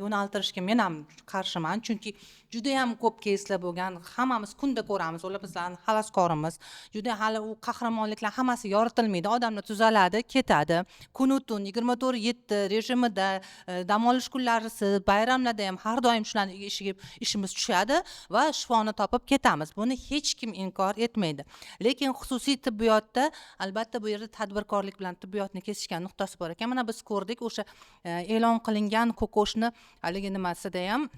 yo'naltirishga men ham qarshiman, chunki juda ham ko'p keyslar bo'lgan. Hammamiz kunda ko'ramiz, ular bizlarni xaloskorimiz. Juda hali u qahramonliklar hammasi yoritilmaydi. Odamlar tuzaladi, ketadi. Kun-tun 24/7 rejimida dam olish kunlarisiz, bayramlarda ham har doim shularni ishimiz tushadi va shifoni topib ketamiz. Buni hech kim inkor etmaydi. Lekin xususiy tibbiyotda albatta bu yerda tadbirkorlik bilan tibbiyotni kesishgan nuqtasi bor ekan. Mana biz ko'rdik o'sha e'lon qilingan kokoshni haligi nimasida ham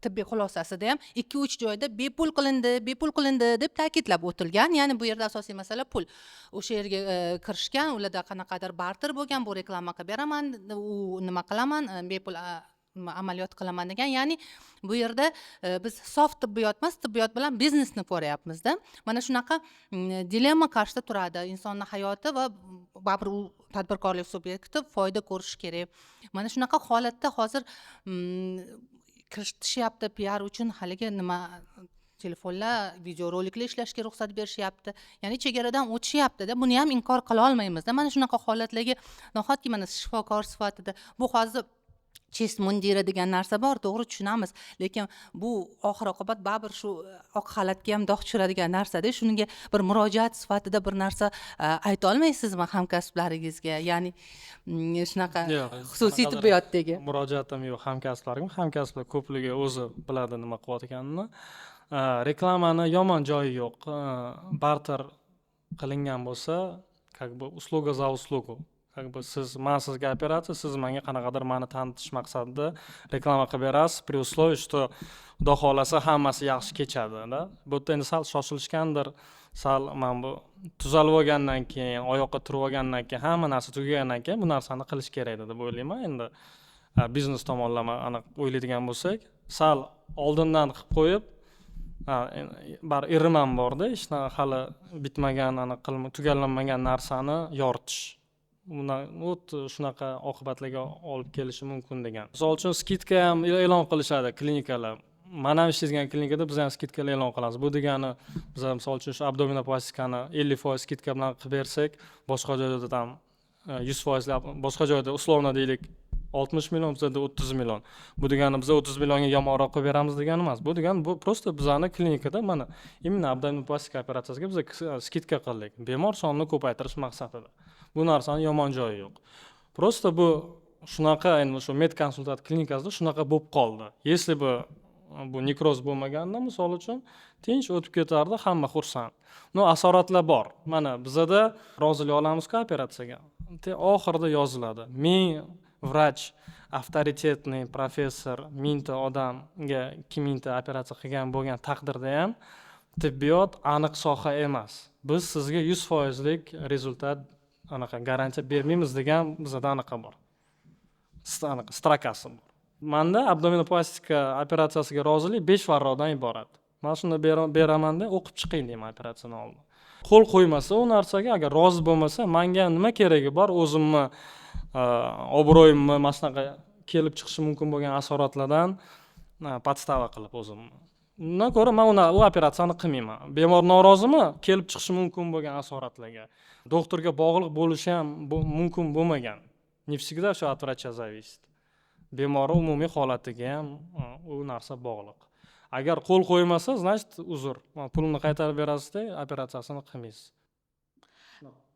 tibbiy xulosasida ham 2-3 joyda bepul qilindi deb ta'kidlab o'tilgan. Ya'ni bu yerda asosiy masala pul. O'sha yerga kirishgan, ularda qanaqadir barter bo'lgan, bu reklama qilib beraman, u nima qilaman, bepul amaliyot qilaman degan. Ya'ni bu yerda biz sof tibbiyot emas, tibbiyot bilan biznesni ko'ryapmiz-da. Mana shunaqa dilemma qarshida turadi insonning hayoti va baribir u tadbirkorlik subyekti foyda ko'rish kerak. Mana shunaqa holatda hozir kiritishyapti PR uchun haligi nima telefonlar, videoroliklar ishlashga ruxsat berishyapti. Ya'ni chegaradan o'tishyapti-da. Buni ham inkor qila olmaymiz-da. Mana shunaqa holatlarga nahotki mana shifokor sifatida bu hozir chest mundiri degan narsa bor, to'g'ri tushunamiz, lekin bu oxir oqibat baribir shu oq xalatga ham dog' tushiradigan narsa-da. Shunga bir murojaat sifatida bir narsa ayta olmaysizmi hamkasblaringizga? Ya'ni shunaqa xususiy tibbiyotdagi murojaatim yo'q hamkasblarim. Hamkasblar ko'pligi o'zi biladi nima qilayotganini. Reklamani yomon joyi yo'q. Barter qilingan bo'lsa, как бы услуга за услугу. Как бы men sizga operatsiya, siz menga qanaqadir meni tanitish maqsadida reklama qilib berasiz, при условии, что xudo xolasa hammasi yaxshi kechadi-da. Bu yerda endi sal shoshilishgandir. Sal men bu tuzalib olgandan keyin, oyoqqa turib olgandan keyin, hamma narsa tugagandan keyin bu narsani qilish kerak deb o'ylayman. Endi biznes tomonlama aniq o'ylaydigan bo'lsak, sal oldindan qilib qo'yib, bar iriman borda, ishni hali bitmagan, aniq tugallanmagan narsani yoritish. Shunaqa oqibatlarga olib kelishi mumkin degan. Misol uchun skidka ham e'lon qilishadi klinikalar. Men ham ishlaydigan klinikada biz ham skidkalar e'lon qilamiz. Bu degani biz misol uchun shu abdominoplastikani 50% skidka bilan qilib bersak, boshqa joyda ham 100% boshqa joyda условно deylik 60 million, bizda 30 million. Bu degani biz 30 millionga yomonroq qilib beramiz degani emas. Bu degani bu просто bizani klinikada mana именно abdominoplastika operatsiyasiga biz skidka qildik. Bemor sonini ko'paytirish maqsadida. Bu narsani yomon joyi yo'q. Просто bu shunaqa, endi shu med konsultant klinikasida shunaqa bo'lib qoldi. Если bu nekroz bo'lmaganda, misol uchun tinch o'tib ketardi, hamma xursand. Asoratlar bor. Mana bizda rozilik olamiz-ku operatsiyaga. Oxirida yoziladi. Men vrach, avtoritetniy professor, mingta odamga 2000ta operatsiya qilgan bo'lgan taqdirda ham tibbiyot aniq soha emas. Biz sizga 100%lik rezultat anaqa garantiya bermaymiz degan bizda anaqa bor. Strakasi bor. Menda abdominoplastika operatsiyasiga rozilik 5 varroqdan iborat. Men shuni beraman-da, o'qib chiqing deyman operatsiyadan oldin. Qo'l qo'ymasa u narsaga, agar rozi bo'lmasa, menga nima keragi bor? O'zimni obro'yimni mana shunaqa kelib chiqishi mumkin bo'lgan asoratlardan podstava qilib o'zimni Undan ko'ra men u operatsiyani qilmayman. Bemor norozimi? Kelib chiqishi mumkin bo'lgan asoratlarga. Doktorga bog'liq bo'lishi ham mumkin bo'lmagan. Не всегда все от врача зависит. Bemorning umumiy holatiga ham u narsa bog'liq. Agar qo'l qo'ymasa, значит, uzr. Pulni qaytarib berasizda, operatsiyasini qilmaysiz.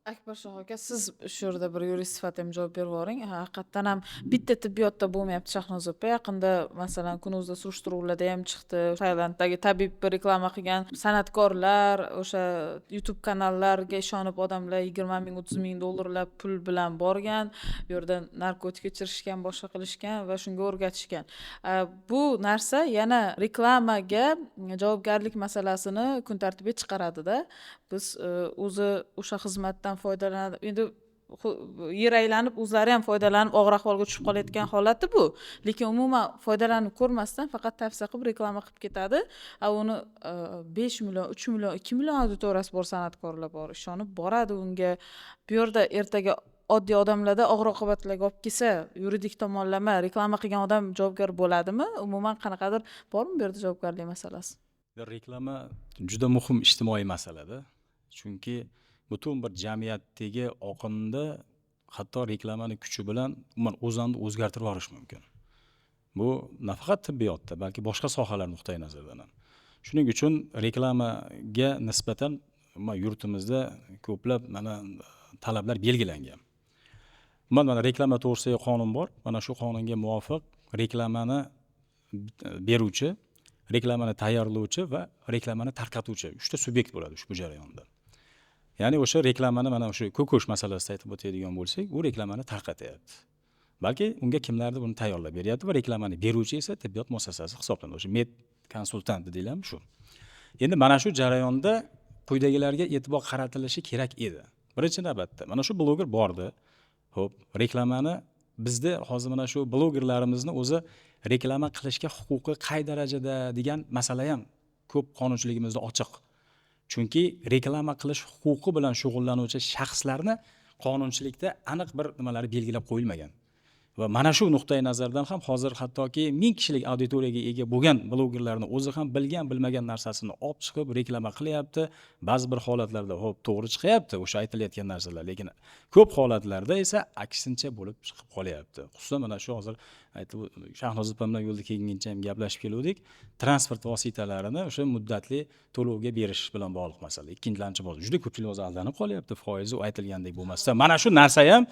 Akbar Shoh aka, siz shu yerda bir yurist sifatida ham javob berib yuboring. Haqiqatdan ham bitta tibbiyotda bo'lmayapti Shahnoz opa. Yaqinda masalan Kunuzda surishtiruvlarda ham chiqdi. Tailanddagi tabib reklama qilgan san'atkorlar, o'sha YouTube kanallarga ishonib odamlar 20 ming, 30 ming dollarlab pul bilan borgan, bu yerda narkotik ichirishgan, boshqa qilishgan va shunga o'rgatishgan. Bu narsa yana reklamaga javobgarlik masalasini kun tartibiga chiqaradi-da. Biz o'zi o'sha xizmatdan foydalanadi. Endi yer aylanib o'zlari ham foydalanib og'ir ahvolga tushib qolayotgan holati bu. Lekin umuman foydalanib ko'rmasdan faqat tavsiya qilib reklama qilib ketadi. Uni 5 million, 3 million, 2 million auditoriyasi bor san'atkorlar bor, ishonib boradi unga. Bu yerda ertaga oddiy odamlarda og'ir oqibatlarga olib kelsa, yuridik tomonlama reklama qilgan odam javobgar bo'ladimi? Umuman qanaqadir bormi bu yerda javobgarlik masalasi? Reklama juda muhim ijtimoiy masalada. Chunki butun bir jamiyatdagi oqimda hatto reklamani kuchi bilan umuman o'zini o'zgartirib yuborish mumkin. Bu nafaqat tibbiyotda, balki boshqa sohalar nuqtai nazaridan ham. Shuning uchun reklamaga nisbatan yurtimizda ko'plab talablar belgilangan. Mana reklama to'g'risidagi qonun bor. Mana shu qonunga muvofiq reklamani beruvchi, reklamani tayyorlovchi va reklamani tarqatuvchi 3 ta subyekt bo'ladi ushbu jarayonda. Ya'ni o'sha reklamani mana o'sha ko'kosh masalasida aytib o'tadigan bo'lsak, u reklamani tarqatyapti. Balki unga kimlardir buni tayyorlab beryapti va reklamani beruvchi esa tibbiyot muassasasi hisoblanadi. O'sha med konsultant deyiladi shu. Endi mana shu jarayonda quyidagilarga e'tibor qaratilishi kerak edi. Birinchi navbatda mana shu bloger bordi. Xo'p, reklamani bizda hozir mana shu blogerlarimizni o'zi reklama qilishga huquqi qay darajada degan masala ham ko'p qonunchiligimizda ochiq. Chunki reklama qilish huquqi bilan shug'ullanuvchi shaxslarni qonunchilikda aniq bir nimalari belgilab qo'yilmagan. Va mana shu nuqtai nazardan ham hozir hattoki 1000 kishilik auditoriyaga ega bo'lgan blogerlarni o'zi ham bilgan bilmagan narsasini olib chiqib reklama qilyapti. Ba'zi bir holatlarda xo'p to'g'ri chiqyapti o'sha aytilayotgan narsalar, lekin ko'p holatlarda esa aksincha bo'lib chiqib qolyapti. Xususan mana shu hozir aytib Shahnoz opa bilan yo'lda kelguncha ham gaplashib keldik. Transport vositalarini o'sha muddatli to'lovga berish bilan bog'liq masala. Ikkinchilanchi bor. Juda ko'pchilik o'zi aldanib qolyapti. Foizi aytilgandek bo'lmasa, mana shu narsa ham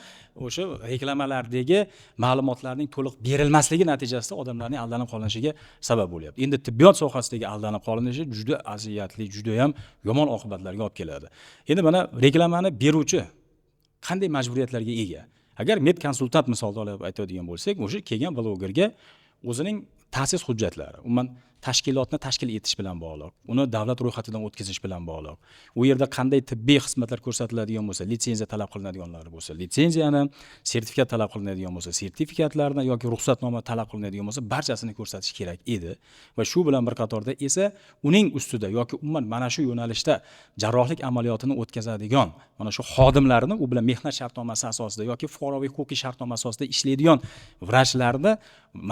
o'sha reklamalardagi ma'lumotlarning to'liq berilmasligi natijasida odamlarning aldanib qolinishiga sabab bo'lyapti. Endi tibbiyot sohasidagi aldanib qolinishi juda aziyatli, juda ham yomon oqibatlarga olib keladi. Endi mana reklamani beruvchi qanday majburiyatlarga ega? Agar med konsultant misolda olib aytadigan bo'lsak, o'sha kelgan blogerga o'zining ta'sis hujjatlari, umuman tashkilotni tashkil etish bilan bog'liq, uni davlat ro'yxatidan o'tkazish bilan bog'liq, u yerda qanday tibbiy xizmatlar ko'rsatiladigan bo'lsa, litsenziya talab qilinadiganlari bo'lsa, litsenziyani, sertifikat talab qilinadigan bo'lsa, sertifikatlarni yoki ruxsatnoma talab qilinadigan bo'lsa, barchasini ko'rsatish kerak edi. Va shu bilan bir qatorda esa uning ustida yoki umuman mana shu yo'nalishda jarrohlik amaliyotini o'tkazadigan mana shu xodimlarni, u bilan mehnat shartnomasi asosida yoki fuqaroviy huquqiy shartnoma asosida ishlaydigan vrachlarni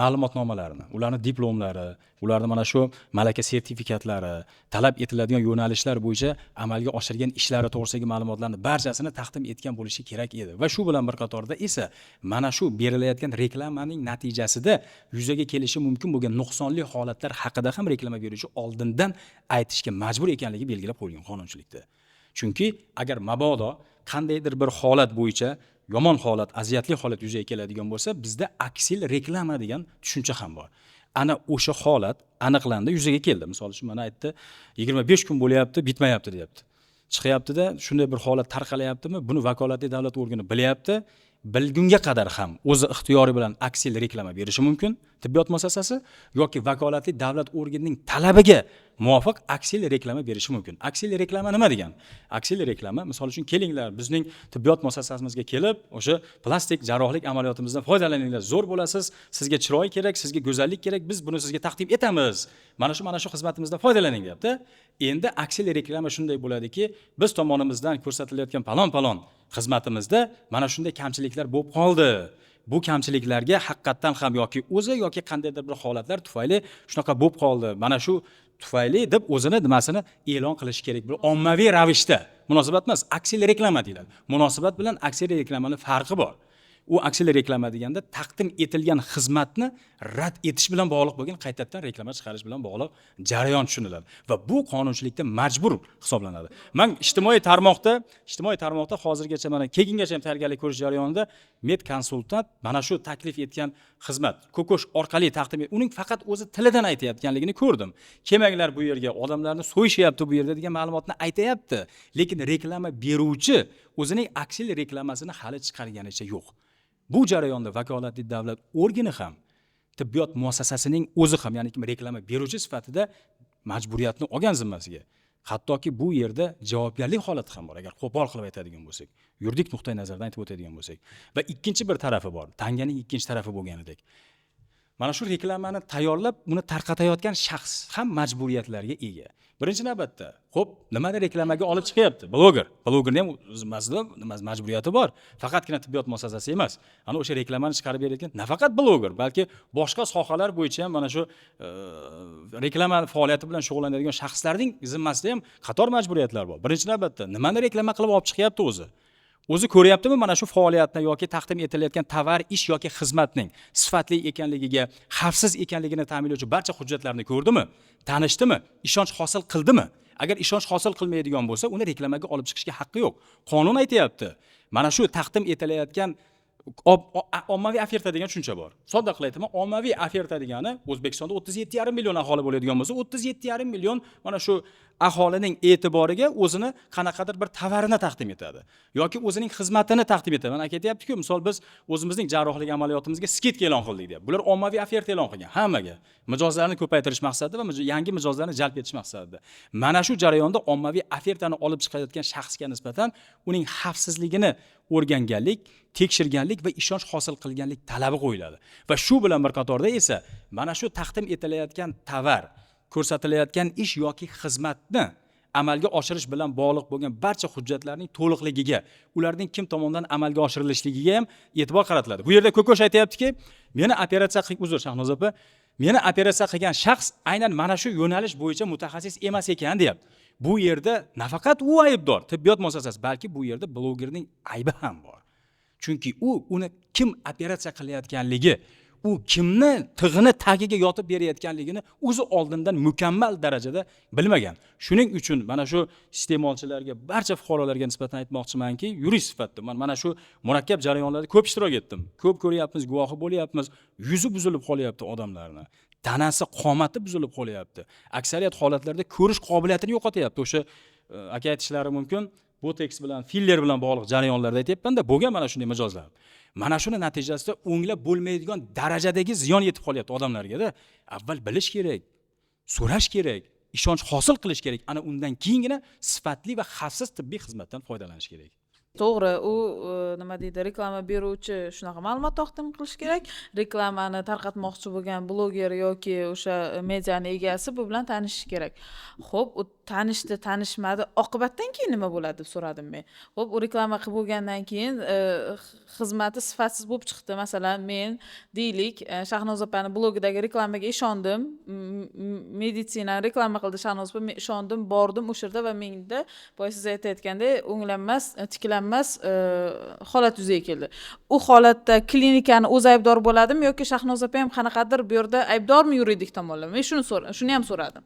ma'lumotnomalarini, ularning diplomlari, ularning mana shu malaka sertifikatlari, talab etiladigan yo'nalishlar bo'yicha amalga oshirgan ishlari to'g'risidagi ma'lumotlarni barchasini taqdim etgan bo'lishi kerak edi. Va shu bilan bir qatorda esa mana shu berilayotgan reklamaning natijasida yuzaga kelishi mumkin bo'lgan nuqsonli holatlar haqida ham reklama beruvchi oldindan aytishga majbur ekanligi belgilab qo'yilgan qonunchilikda. Chunki agar mabodo qandaydir bir holat bo'yicha yomon holat, aziyatli holat yuzaga keladigan bo'lsa, bizda aksil reklama degan tushuncha ham bor. Ana o'sha holat aniqlandi, yuzaga keldi. Misol uchun mana aytdi, 25 kun bo'lyapti, bitmayapti deyapti. Chiqyapti-da, shunday bir holat tarqalayaptimi? Buni vakolatli davlat organi bilyapti. Bilgunga qadar ham o'zi ixtiyori bilan aksil reklama berishi mumkin tibbiyot muassasasi yoki vakolatli davlat organining talabiga muvofiq aksil reklama berishi mumkin. Aksil reklama nima degan? Aksil reklama misol uchun kelinglar bizning tibbiyot muassasamizga kelib, o'sha plastik jarrohlik amaliyotimizdan foydalaninglar, zo'r bo'lasiz, sizga chiroy kerak, sizga go'zallik kerak, biz buni sizga taqdim etamiz. Mana shu xizmatimizdan foydalaning deyapti. Endi aksil reklama shunday bo'ladiki, biz tomonimizdan ko'rsatilayotgan palon-palon xizmatimizda mana shunday kamchiliklar bo'lib qoldi. bu kamchiliklarga haqiqatdan ham yoki o'zi yoki qandaydir bir holatlar tufayli shunaqa bo'lib qoldi, mana shu tufayli deb o'zini nimasini e'lon qilish kerak. Bir ommaviy ravishda munosabat emas, aksiya reklama deyiladi. Munosabat bilan aksiya reklamaning farqi bor. U aksiya reklama deganda taqdim etilgan xizmatni rad etish bilan bog'liq bo'lgan qaytadan reklama chiqarish bilan bog'liq jarayon tushuniladi va bu qonunchilikda majbur hisoblanadi. Men ijtimoiy tarmoqda hozirgacha mana keyingacha ham tayyorgarlik ko'rish jarayonida med konsultant mana shu taklif etgan xizmat ko'kosh orqali taqdim uning faqat o'zi tilidan aytayotganligini ko'rdim. Kelmanglar bu yerga, odamlarni so'yishyapti bu yerda degan ma'lumotni aytayapti, lekin reklama beruvchi o'zining aksiya reklamasini hali chiqarganicha yo'q. Bu jarayonda vakolatli davlat organi ham, tibbiyot muassasasining o'zi ham, ya'ni reklama beruvchi sifatida majburiyatni olgan zimmasiga. Hattoki bu yerda javobgarlik holati ham bor, agar qo'pol qilib aytadigan bo'lsak, yuridik nuqtai nazardan aytib o'tadigan bo'lsak. Va ikkinchi bir tarafi bor, tanganing ikkinchi tarafi bo'lganidek. Mana shu reklamani tayyorlab, uni tarqatayotgan shaxs ham majburiyatlarga ega. Birinchi navbatda, xo'p, nimani reklamaga olib chiqyapti? Blogerning ham zimmasida majburiyati bor. Faqatgina tibbiyot muassasasi emas. Ana o'sha reklamani chiqarib berayotgan nafaqat bloger, balki boshqa sohalar bo'yicha ham mana shu reklama faoliyati bilan shug'ullanadigan shaxslarning zimmasida ham qator majburiyatlar bor. Birinchi navbatda, nimani reklama qilib olib chiqyapti o'zi? O'zi ko'ryaptimi mana shu faoliyatni yoki taqdim etilayotgan tovar, ish yoki xizmatning sifatli ekanligiga, xavfsiz ekanligini ta'minlovchi barcha hujjatlarni ko'rdimi? Tanishdimi? Ishonch hosil qildimi? Agar ishonch hosil qilmaydigan bo'lsa, uni reklamaga olib chiqishga haqqi yo'q. Qonun aytayapti. Mana shu taqdim etilayotgan ommaviy oferta degan tushuncha bor. Sodda qilib aytaman, ommaviy oferta degani O'zbekistonda 37,5 million aholi bo'ladigan bo'lsa, 37,5 million mana shu aholining e'tiboriga o'zini qanaqadir bir tovarini taqdim etadi yoki o'zining xizmatini taqdim etadi. Mana aytayapti-ku, misol biz o'zimizning jarrohlik amaliyotimizga skitka e'lon qildik deb. Bular ommaviy oferta e'lon qilgan hammaga. Mijozlarni ko'paytirish maqsadida va yangi mijozlarni jalb etish maqsadida. Mana shu jarayonda ommaviy ofertani olib chiqayotgan shaxsga nisbatan uning xavfsizligini o'rganganlik, tekshirganlik va ishonch hosil qilganlik talabi qo'yiladi. Va shu bilan bir qatorda esa mana shu taqdim etilayotgan tovar, ko'rsatilayotgan ish yoki xizmatni amalga oshirish bilan bog'liq bo'lgan barcha hujjatlarning to'liqligiga, ularning kim tomonidan amalga oshirilishiga ham e'tibor qaratiladi. Bu yerda Ko'kosh aytayaptiki, meni operatsiya Shahnoza opa, meni operatsiya qilgan shaxs aynan mana shu yo'nalish bo'yicha mutaxassis emas ekan, deyapti. Bu yerda nafaqat u aybdor, tibbiyot muassasasi, balki bu yerda blogerning aybi ham bor. Chunki uni kim operatsiya qilayotganligi, u kimni tig'ini tagiga yotib berayotganligini o'zi oldindan mukammal darajada bilmagan. Shuning uchun mana shu iste'molchilarga, barcha fuqarolarga nisbatan aytmoqchimanki, yurist sifatida mana shu murakkab jarayonlarda ko'p ishtirok etdim. Ko'p ko'ryapmiz, guvohi bo'lyapmiz. Yuzi buzilib qolyapti odamlarni. Tanasi, qomati buzilib qolyapti. Aksariyat holatlarda ko'rish qobiliyatini yo'qotyapti. O'sha aka aytishlari mumkin, boteks bilan, filler bilan bog'liq jarayonlarda aytayapman-da, bo'lgan mana shunday mijozlar. Mana shuni natijasida o'nglab bo'lmaydigan darajadagi ziyon yetib qolyapti odamlarga-da. Avval bilish kerak, so'rash kerak, ishonch hosil qilish kerak. Ana undan keyingina sifatli va xavfsiz tibbiy xizmatdan foydalanish kerak. To'g'ri, u nima deydi, reklama beruvchi shunaqa ma'lumot taqdim qilish kerak. Reklamani tarqatmoqchi bo'lgan bloger yoki o'sha medianing egasi bu bilan tanishish kerak. Xo'p, u tanishmadi, oqibatdan keyin nima bo'ladi deb so'radim men. Xo'p, u reklama qilib bo'lgandan keyin xizmati sifatsiz bo'lib chiqdi. Masalan, men deylik, Shahnoza opani blogidagi reklamaga ishondim, meditsinani reklama qildi Shahnoza opa, men ishondim, bordim o'sha yerda va menda boya siz aytayotgandek o'nglanmas, tiklanmas holat yuzaga keldi. U holatda klinikani o'zi aybdor bo'ladimi yoki Shahnoza opa ham qanaqadir bu yerda aybdormi yuridik tomonlama? Men shuni ham so'radim.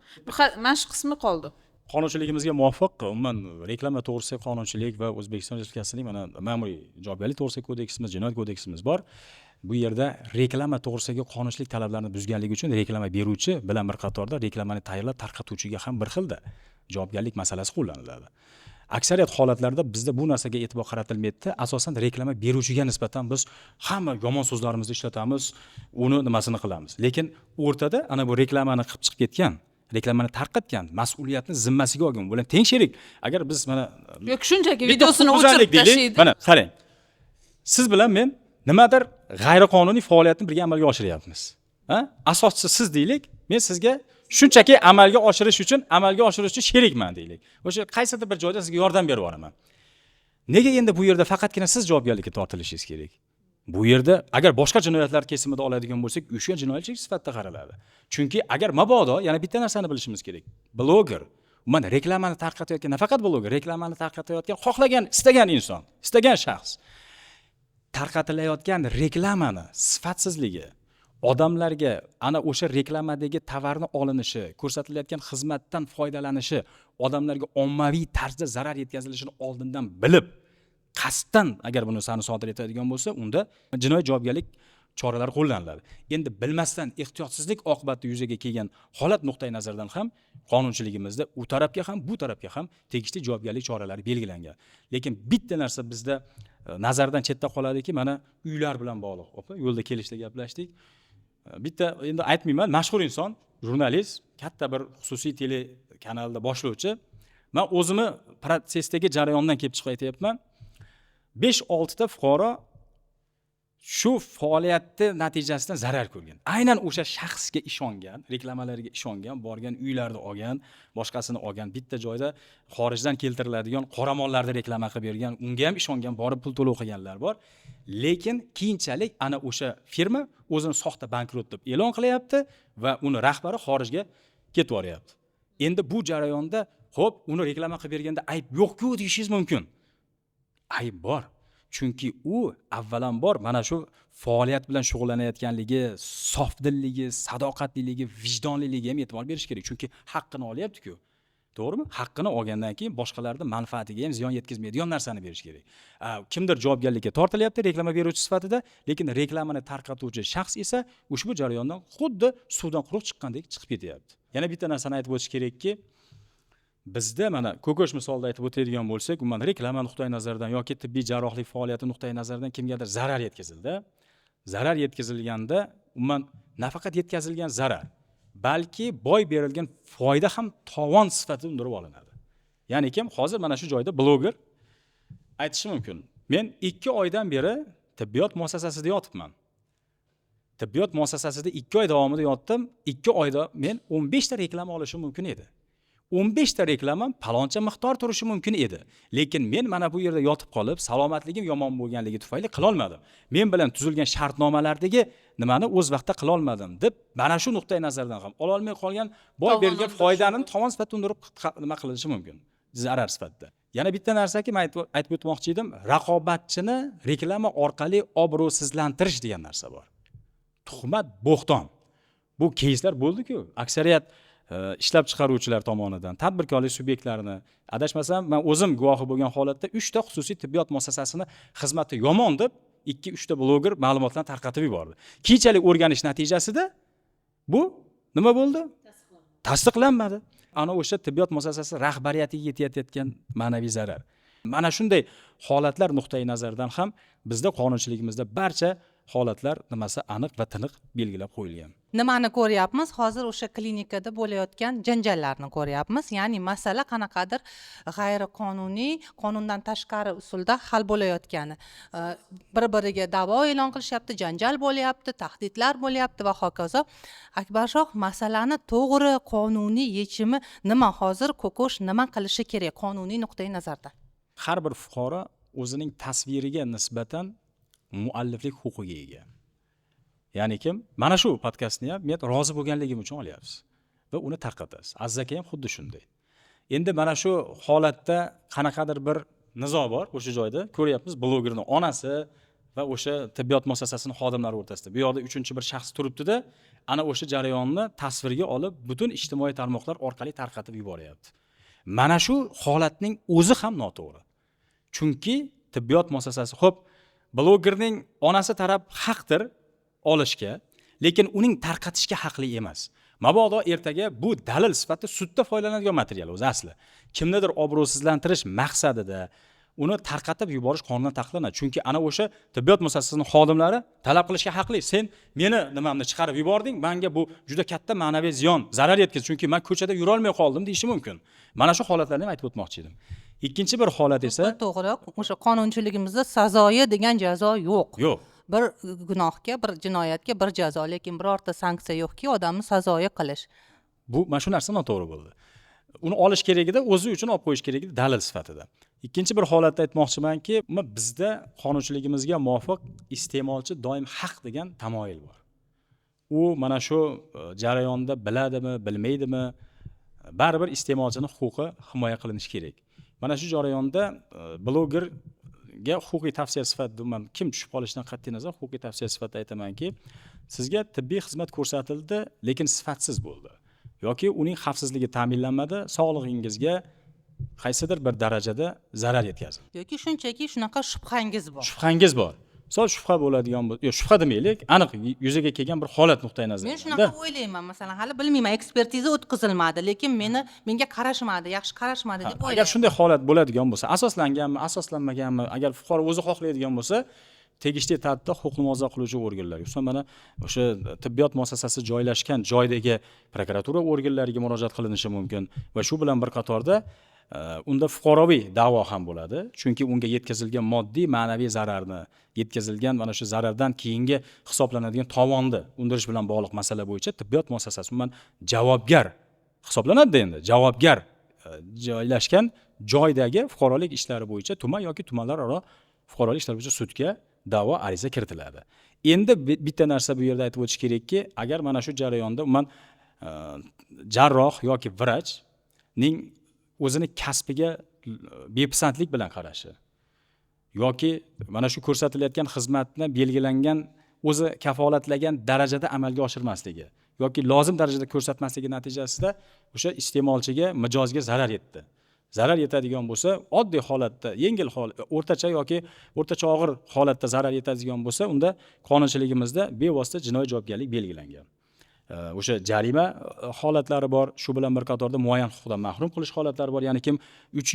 Mana shu qismi qoldi. Qonunchiligimizga muvofiq, umuman reklama to'g'risidagi qonunchilik va O'zbekiston Respublikasining mana ma'muriy javobgarlik to'g'risidagi kodeksimiz, jinoyat kodeksimiz bor. Bu yerda reklama to'g'risidagi qonunchilik talablarini buzganligi uchun reklama beruvchi bilan bir qatorda reklamani tayyorlab tarqatuvchiga ham bir xilda javobgarlik masalasi qo'llaniladi. Aksariyat holatlarda bizda bu narsaga e'tibor qaratilmaydi. Asosan reklama beruvchiga nisbatan biz hamma yomon so'zlarimizni ishlatamiz, uni nimasini qilamiz. Lekin o'rtada ana bu reklamani qilib chiqib ketgan, reklamani tarqatgan mas'uliyatni zimmasiga olgan bilan teng sherik. Agar biz mana yo'q, shunchaki videosini o'chirib tashlaydi. Mana qarang. Siz bilan men nimadir g'ayriqonuniy faoliyatni birga amalga oshiryapmiz. Asoschisi siz deylik, men sizga shunchaki amalga oshirish uchun sherikman deylik. O'sha qaysidir bir joyda sizga yordam berib boraman. Nega endi bu yerda faqatgina siz javobgarlikka tortilishingiz kerak? Bu yerda agar boshqa jinoyatlar kesimida oladigan bo'lsak, o'sha jinoyatchilik sifatida qaraladi. Chunki agar mabodo yana bitta narsani bilishimiz kerak. Bloger, mana reklamani tarqatayotgan, nafaqat bloger, reklamani tarqatayotgan xohlagan, istagan inson, istagan shaxs tarqatilayotgan reklamani sifatsizligi, odamlarga ana o'sha reklamadagi tovarni olinishi, ko'rsatilayotgan xizmatdan foydalanishi, odamlarga ommaviy tarzda zarar yetkazilishini oldindan bilib, qasddan agar buni sodir etadigan bo'lsa, unda jinoiy javobgarlik choralari qo'llaniladi. Endi bilmasdan ehtiyotsizlik oqibatida yuzaga kelgan holat nuqtai nazaridan ham qonunchiligimizda u tarafga ham, bu tarafga ham tegishli javobgarlik choralari belgilangan. Lekin bitta narsa bizda nazardan chetda qoladiki, mana uylar bilan bog'liq. Opa, yo'lda kelishda gaplashdik. Bitta endi aytmayman, mashhur inson, jurnalist, katta bir xususiy telekanalda boshlovchi. Men o'zimni protsessdagi jarayondan kelib chiqib aytayapman. 5-6 ta fuqaro shu faoliyatni natijasidan zarar ko'rgan. Aynan o'sha shaxsga ishongan, reklamalarga ishongan, borgan uylarni olgan, boshqasini olgan, bitta joyda xorijdan keltiriladigan qoramollarni reklama qilib bergan, unga ham ishongan, borib pul to'lov qilganlar bor. Lekin keyinchalik ana o'sha firma o'zini soxta bankrot deb e'lon qilyapti va uni rahbari xorijga ketib boryapti. Endi bu jarayonda, xo'p, uni reklama qilib berganda ayb yo'q-ku deyishingiz mumkin. Ayb bor. Chunki u avvalambor mana shu faoliyat bilan shug'ullanayotganligi, sofdilligi, sadoqatliligi, vijdonliligi ham e'tibor berish kerak. Chunki haqqini olyapti-ku. To'g'rimi? Haqqini olgandan keyin boshqalarning manfaatiga ham ziyon yetkazmaydigan narsani berish kerak. Kimdir javobgarlikka tortilyapti reklama beruvchi sifatida, lekin reklamani tarqatuvchi shaxs esa ushbu jarayondan xuddi suvdan quruq chiqqandek chiqib ketyapti. Yana bitta narsani aytib o'tish kerakki, bizda mana ko'kosh misolida aytib o'tadigan bo'lsak, umuman reklama nuqtai nazaridan yoki tibbiy jarrohlik faoliyati nuqtai nazaridan kimgadir zarar yetkazildi. Zarar yetkazilganda umuman nafaqat yetkazilgan zarar, balki boy berilgan foyda ham tovon sifatida undirib olinadi. Ya'ni kim hozir mana shu joyda bloger aytishi mumkin. Men 2 oydan beri tibbiyot muassasasida yotibman. Tibbiyot muassasasida 2 oy davomida yotdim. 2 oyda men 15 ta reklama olishim mumkin edi. 15 ta reklamam paloncha miqdor turishi mumkin edi. Lekin men mana bu yerda yotib qolib, salomatligim yomon bo'lganligi tufayli qila olmadim. Men bilan tuzilgan shartnomalardagi nimani o'z vaqtida qila olmadim deb, mana shu nuqtai nazardan ham ola olmay qolgan boy berilgan foydani tovon sifatida undirib nima qilishi mumkin. Zarar sifatida. Yana bitta narsaki, men aytib o'tmoqchi edim, raqobatchini reklama orqali obro'sizlantirish degan narsa bor. Tuhmat, bo'xton. Bu keyslar bo'ldi-ku. Aksariyat ishlab chiqaruvchilar tomonidan tadbirkorlik subyektlarini, adashmasam men o'zim guvohi bo'lgan holatda 3 ta xususiy tibbiyot muassasasini xizmati yomon deb 2-3 ta bloger ma'lumotlarni tarqatib yubordi. Keyinchalik o'rganish natijasida bu nima bo'ldi? Tasdiqlanmadi. Ana o'sha tibbiyot muassasasi rahbariyatiga yetayotgan ma'naviy zarar. Mana shunday holatlar nuqtai nazaridan ham bizda qonunchiligimizda barcha holatlar nimasi aniq va tiniq belgilab qo'yilgan. Nimani ko'ryapmiz? Hozir o'sha klinikada bo'layotgan janjallarni ko'ryapmiz. Ya'ni masala qanaqadir g'ayriqonuniy, qonundan tashqari usulda hal bo'layotgani. Bir-biriga da'vo e'lon qilishyapti, janjal bo'lyapti, tahdidlar bo'lyapti va hokazo. Akbarshoh, masalani to'g'ri qonuniy yechimi nima? Hozir Ko'kosh nima qilishi kerak qonuniy nuqtai nazardan? Har bir fuqaro o'zining tasviriga nisbatan mualliflik huquqiga ega. Ya'ni kim? Mana shu podkastni ham men rozi bo'lganligim uchun olyapsiz va uni tarqatasiz. Azzaka ham xuddi shunday. Endi mana shu holatda qanaqadir bir nizo bor o'sha joyda. Ko'ryapmiz, blogerning onasi va o'sha tibbiyot muassasasining xodimlari o'rtasida. Bu yoqda 3-chi bir shaxs turibdi-da, ana o'sha jarayonni tasvirga olib, butun ijtimoiy tarmoqlar orqali tarqatib yuboryapti. Mana shu holatning o'zi ham noto'g'ri. Chunki tibbiyot muassasasi, xo'p, blogerning onasi taraf haqdir olishga, lekin uning tarqatishga haqli emas. Mabodo ertaga bu dalil sifatida sudda foydalanadigan material o'zi asli. Kimnidir obro'sizlantirish maqsadida uni tarqatib yuborish qonundan taqiqlanadi. Chunki ana o'sha tibbiyot muassasasining xodimlari talab qilishga haqli. Sen meni nimamni chiqarib yubording, menga bu juda katta ma'naviy ziyon, zarar yetkazdi, chunki men ko'chada yura olmay qoldim deyishi mumkin. Mana shu holatlarni ham aytib o'tmoqchi edim. Ikkinchi bir holat esa to'g'ri, o'sha qonunchiligimizda sazoyi degan jazo yo'q. Yo'q. Bir gunohga, bir jinoyatga bir jazo, lekin birorta sanksiya yo'qki, odamni sazoyi qilish. Bu mana shu narsa noto'g'ri bo'ldi. Uni olish kerak edi, o'zi uchun olib qo'yish kerak edi dalil sifatida. Ikkinchi bir holatda aytmoqchimanki, bizda qonunchiligimizga muvofiq iste'molchi doim haq degan tamoyil bor. U mana shu jarayonda biladimi, bilmaydimi, baribir iste'molchining huquqi himoya qilinishi kerak. Mana shu jarayonda blogerga huquqiy tavsiya sifatida men kim tushib qolishidan qat'iy nazar huquqiy tavsiya sifatida aytamanki, sizga tibbiy xizmat ko'rsatildi, lekin sifatsiz bo'ldi. Yoki uning xavfsizligi ta'minlanmadi, sog'lig'ingizga qaysidir bir darajada zarar yetkazdi. yoki shunchaki shunaqa shubhangiz bor. Shubhangiz bor. Misol shubha bo'ladigan bo'lsa, shubha demaylik, aniq yuzaga kelgan bir holat nuqtai nazaridan. Men shunaqa o'ylayman, masalan, hali bilmayman, ekspertiza o'tkazilmadi, lekin menga qarashmadi, yaxshi qarashmadi deb o'ylayman. Agar shunday holat bo'ladigan bo'lsa, asoslanganmi, asoslanmaganmi, agar fuqaro o'zi xohlaydigan bo'lsa, tegishli tartibda huquqni muhofaza qiluvchi organlarga, xususan mana o'sha tibbiyot muassasasi joylashgan joydagi prokuratura organlariga murojaat qilinishi mumkin va shu bilan bir qatorda unda fuqaroviy da'vo ham bo'ladi, chunki unga yetkazilgan moddiy, ma'naviy zararni, yetkazilgan mana shu zarardan keyingi hisoblanadigan tovonni undirish bilan bog'liq masala bo'yicha tibbiyot muassasasi umuman javobgar hisoblanadi endi. Javobgar joylashgan joydagi fuqarolik ishlari bo'yicha tuman yoki tumanlararo fuqarolik ishlari bo'yicha sudga da'vo ariza kiritiladi. Endi bitta narsa bu yerda aytib o'tish kerakki, agar mana shu jarayonda umuman jarroh yoki vrachning o'zini kasbiga bepisandlik bilan qarashi yoki mana shu ko'rsatilayotgan xizmatni belgilangan o'zi kafolatlagan darajada amalga oshirmasligi yoki lozim darajada ko'rsatmasligi natijasida o'sha iste'molchiga, mijozga zarar yetdi. Zarar yetadigan bo'lsa, oddiy holatda, yengil holat, o'rtacha yoki o'rtacha og'ir holatda zarar yetadigan bo'lsa, unda qonunchiligimizda bevosita jinoiy javobgarlik belgilangan. O'sha jarima holatlari bor, shu bilan bir qatorda muayyan huquqdan mahrum qilish holatlari bor. Ya'ni kim 3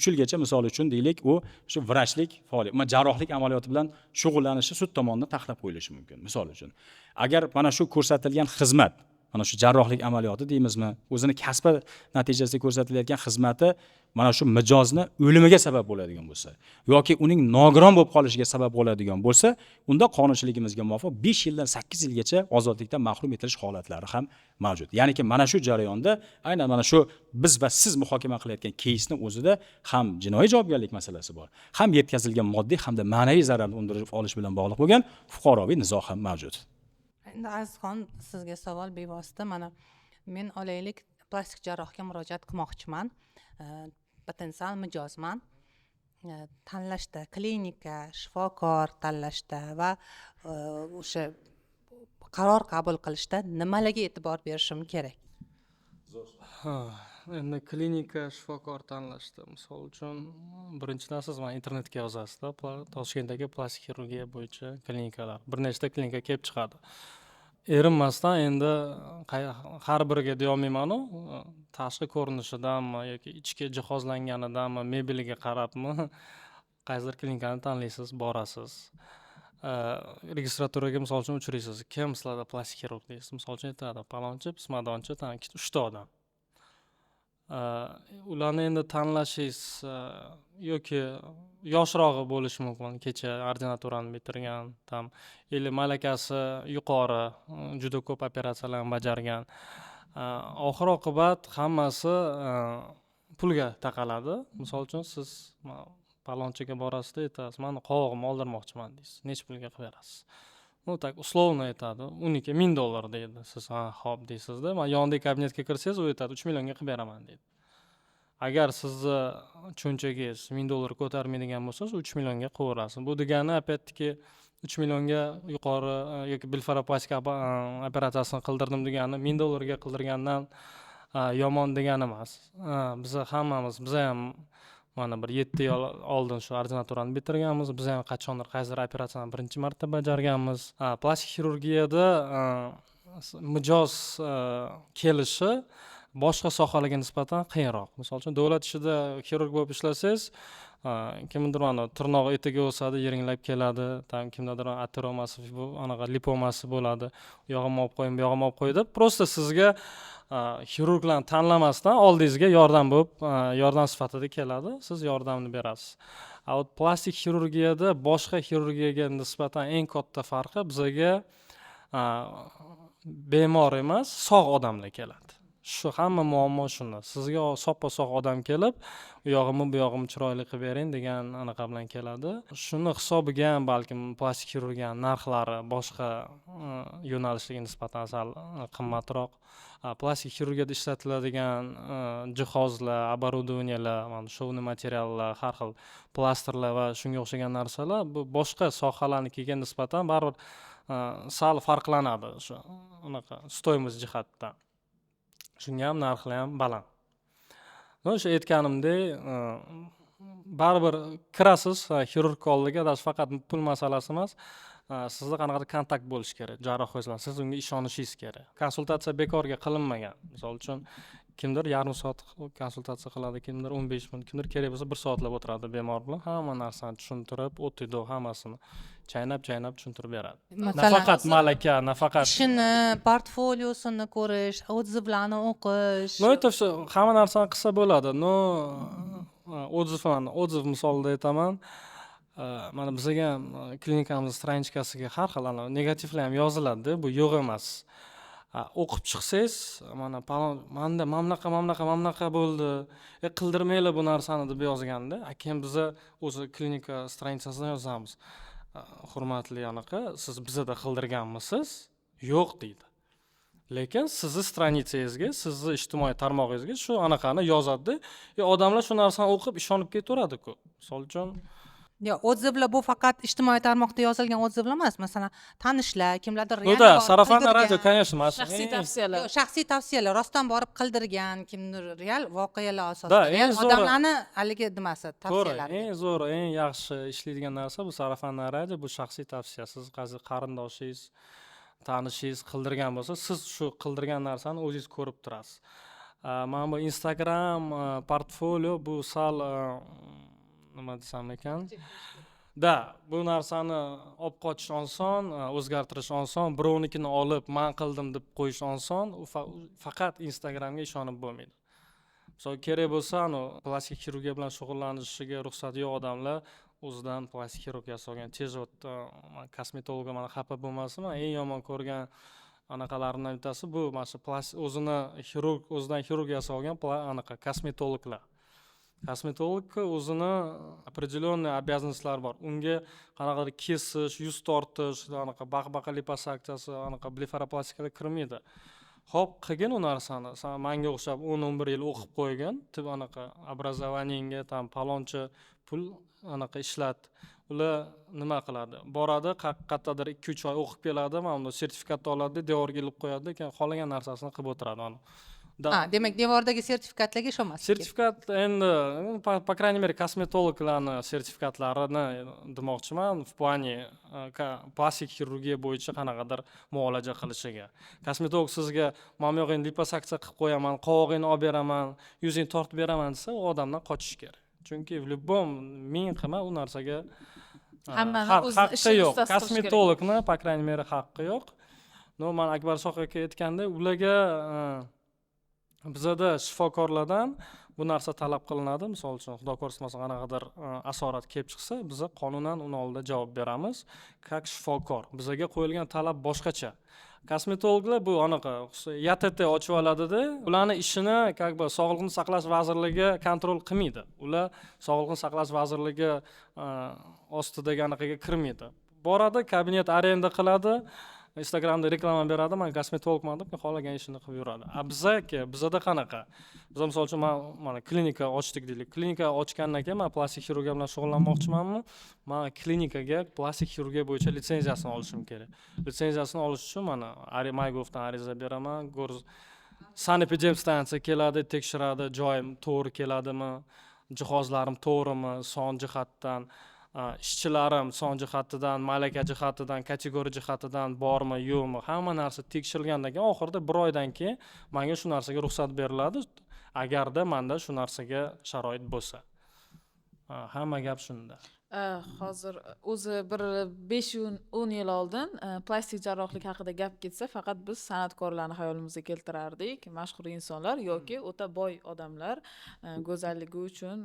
yilgacha misol uchun deylik, u shu vrachlik faoliyat, jarrohlik amaliyoti bilan shug'ullanishi sud tomonidan taxlab qo'yilishi mumkin, misol uchun. Agar mana shu ko'rsatilgan xizmat, mana shu jarrohlik amaliyoti deymizmi, o'zini kasbi natijasida ko'rsatilayotgan xizmati mana shu mijozni o'limiga sabab bo'ladigan bo'lsa yoki uning nogiron bo'lib qolishiga sabab bo'ladigan bo'lsa, unda qonunchiligimizga muvofiq 5 yildan 8 yilgacha ozodlikdan mahrum etilish holatlari ham mavjud. Ya'niki mana shu jarayonda aynan mana shu biz va siz muhokama qilayotgan keysning o'zida ham jinoiy javobgarlik masalasi bor, ham yetkazilgan moddiy hamda ma'naviy zararni undirib olish bilan bog'liq bo'lgan fuqaroviy nizo ham mavjud. Endi Azizxon, sizga savol bevosita. Mana men olaylik plastik jarrohga murojaat qilmoqchiman. Potensial mijozman. Tanlashda klinika, shifokor tanlashda va o'sha qaror qabul qilishda nimalarga e'tibor berishim kerak? Endi klinika, shifokor tanlashda, misol uchun, birinchidan siz mana internetga yozasizda, Toshkentdagi plastik xirurgiya bo'yicha klinikalar, bir nechta klinika kelib chiqadi. Erinmasdan endi har biriga deyolmayman-u, tashqi ko'rinishidanmi yoki ichki jihozlanganidanmi, mebeliga qarabmi, qaysidir klinikani tanlaysiz, borasiz. Registraturaga misol uchun uchraysiz. Kim sizlarda plastik xirurg deysiz? Misol uchun aytadi, palonchi, pismadonchi, 3 ta odam. Ularni endi tanlashingiz yoki yoshrog'i bo'lishi mumkin, kecha ordinaturani bitirgan, tam malakasi yuqori, juda ko'p operatsiyalarni bajargan. Oxir oqibat hammasi pulga taqaladi. Misol uchun siz palonchiga borasizda, aytasiz, "Men qovog'imni oldirmoqchiman" deysiz. Necha pulga qilib berasiz? Tak uslovni aytadi, uniki $1000 deydi. Siz xo'p deysizda, men yonidagi kabinetga kirsangiz, u aytadi 3 millionga qilib beraman deydi. Agar sizni cho'nchagingiz $1000 ko'tarmaydigan bo'lsa, 3 millionga qilaverasiz. Bu degani opetki 3 millionga yuqori yoki bilfaroplastika operatsiyasini qildirdim degani $1000 ga qildirgandan yomon degani emas. Biz hammamiz, biz ham mana bir 7 yil oldin shu ordinaturani bitirganmiz. Biz ham qachondir qaysidir operatsiyani birinchi marta bajarganmiz. Plastik xirurgiyada mijoz kelishi boshqa sohalarga nisbatan qiyinroq. Misol uchun davlat ishida xirurg bo'lib ishlasangiz, kimdir mana tirnoq etiga o'sadi, yiringlab keladi, tam kimdadir ateromasi, bu anaqa lipomasi bo'ladi. U yog'imni olib qo'ying, bu yog'imni olib qo'y deb, prosta sizga xirurglarni tanlamasdan oldingizga yordam sifatida keladi, siz yordamni berasiz. Plastik xirurgiyada boshqa xirurgiyaga nisbatan eng katta farqi bizga bemor emas, sog' odamlar keladi. shu hamma muammo shunda. Sizga soppa-sog' odam kelib, u yog'imni bu yog'imni chiroyli qilib bering degan anaqa bilan keladi. Shuni hisobiga ham balkim plastik xirurgiya narxlari boshqa yo'nalishlarga nisbatan sal qimmatroq. Plastik xirurgiyada ishlatiladigan jihozlar, оборудованиялар, mana shovni materiallar, har xil plastrlar va shunga o'xshagan narsalar bu boshqa sohalarnikiga nisbatan baribir sal farqlanadi shu unaqa stoymost jihatdan. Shunga ham narxlar ham baland. O'sha aytganimdek, baribir kirasiz xirurg oldiga, faqat pul masalasi emas. Sizda qanaqadir kontakt bo'lishi kerak jarroh bilan. Siz unga ishonishingiz kerak. Konsultatsiya bekorga qilinmagan. Misol uchun kimdir yarim soat konsultatsiya qiladi, kimdir 15 minut, kimdir kerak bo'lsa 1 soatlab o'tiradi bemor bilan. Hamma narsani tushuntirib, o'tida hammasini chaynab tushuntirib beradi. Nafaqat malaka, nafaqat ishini, portfoliosini ko'rish, odzivlarni o'qish. No, это все hamma narsani qilsa bo'ladi. No, odziv misolida aytaman. Mana bizga ham klinikamiz stranchkasiga har xil negativlar ham yoziladi, bu yo'q emas. O'qib chiqsangiz, mana mamlaqa bo'ldi, qildirmaylar bu narsani deb yozganda, keyin biz o'zi klinika stranchkasidan yozamiz. Hurmatli anaqa, siz bizda qildirganmisiz? Yo'q deydi. Lekin sizni stranitsangizga, sizni ijtimoiy tarmog'ingizga shu anaqani yozadi. Odamlar shu narsani o'qib ishonib ketaveradi-ku. Misol uchun odzivlar bu faqat ijtimoiy tarmoqda yozilgan odzivlar emas. Masalan, tanishlar, kimlardir real да, sarafanlar radio, конечно, shaxsiy tavsiyalar. Shaxsiy tavsiyalar, rostdan borib qildirgan, kimdir real voqealar Da, asosida. eng zo'ri- Odamlarni haligi nimasi, tavsiyalari. eng zo'r, eng yaxshi ishlaydigan narsa bu sarafanlar radio, bu shaxsiy tavsiya. Siz qarindoshingiz, tanishingiz qildirgan bo'lsa, siz shu qildirgan narsani o'zingiz ko'rib turasiz. Mana bu Instagram, portfolio bu sal nima desam ekan? Da, bu narsani olib qochish oson, o'zgartirish oson, birovnikini olib men qildim deb qo'yish oson, faqat Instagramga ishonib bo'lmaydi. Misol kerak bo'lsa, plastik xirurgiya bilan shug'ullanishiga ruxsati yo'q odamlar o'zidan plastik xirurgiya solgan. Tez kosmetologga mana xafa bo'lmasin, eng yomon ko'rgan anaqalarimdan bittasi bu mana shu o'zidan xirurgiya solgan anaqa kosmetologlar. Kosmetologga o'zini определенный обязанностьlar bor. Unga qanaqadir kesish, yuz tortish, anaqa baqa liposaksiyasi, anaqa blefaroplastikada kirmaydi. Xo'p, qilgin u narsani. Sen menga o'xshab 10-11 yil o'qib qo'ygan, tib anaqa образованиеңga tam paloncha pul anaqa ishlat. Ular nima qiladi? Boradi, qayerdadir 2-3 oy o'qib keladi, mana unda sertifikat oladi, devorga ilib qo'yadi, keyin qolgan narsasini qilib o'tiradi. Demak, devordagi sertifikatlarga ishonmaslik. Sertifikat endi, по крайней мере, kosmetologlarni sertifikatlarini demoqchiman, в плане plastik xirurgiya bo'yicha qanaqadir muolaja qilishiga. Kosmetolog sizga mana bu yog'ingni liposaksiya qilib qo'yaman, qovog'ingni olib beraman, yuzingni tortib beraman desa, u odamdan qochish kerak. Chunki в любом ming qilma u narsaga haqqi yo'q. Kosmetologni по крайней мере haqqi yo'q. No, men Akbar Soq aka aytganda, ularga bizada shifokorlardan bu narsa talab qilinadi. Misol uchun, xudo ko'rsin, qanaqadir asorat kelib chiqsa, biz qonunan uni oldida javob beramiz. Как shifokor. Bizga qo'yilgan talab boshqacha. Kosmetologlar bu anaqa YTT ochib oladida, ularning ishini Sog'liqni saqlash vazirligi kontrol qilmaydi. Ular Sog'liqni saqlash vazirligi ostidagi anaqaga kirmaydi. Boradi, kabinet arenda qiladi, Instagramda reklama beradi, men kosmetologman deb xohlagan ishini qilib yuradi. Bizda qanaqa? Biz misol uchun mana klinika ochdik deylik. Klinika ochgandan keyin men plastik xirurgiya bilan shug'ullanmoqchimanmi? Men klinikaga plastik xirurgiya bo'yicha litsenziyasini olishim kerak. Litsenziyasini olish uchun mana Maygovdan ariza beraman. Sanepidemstansiya keladi, tekshiradi, joyim to'g'ri keladimi, jihozlarim to'g'rimi, son jihatdan, ishchilarim son jihatidan, malaka jihatidan, kategoriya jihatidan bormi, yo'qmi, hamma narsa tekshirilgandan keyin oxirida 1 oydan keyin menga shu narsaga ruxsat beriladi, agarda menda shu narsaga sharoit bo'lsa. Hamma gap shunda. Hozir o'zi bir 5-10 yil oldin plastik jarrohlik haqida gap ketsa, faqat biz san'atkorlarni hayolimizga keltirardik, mashhur insonlar yoki o'ta boy odamlar go'zalligi uchun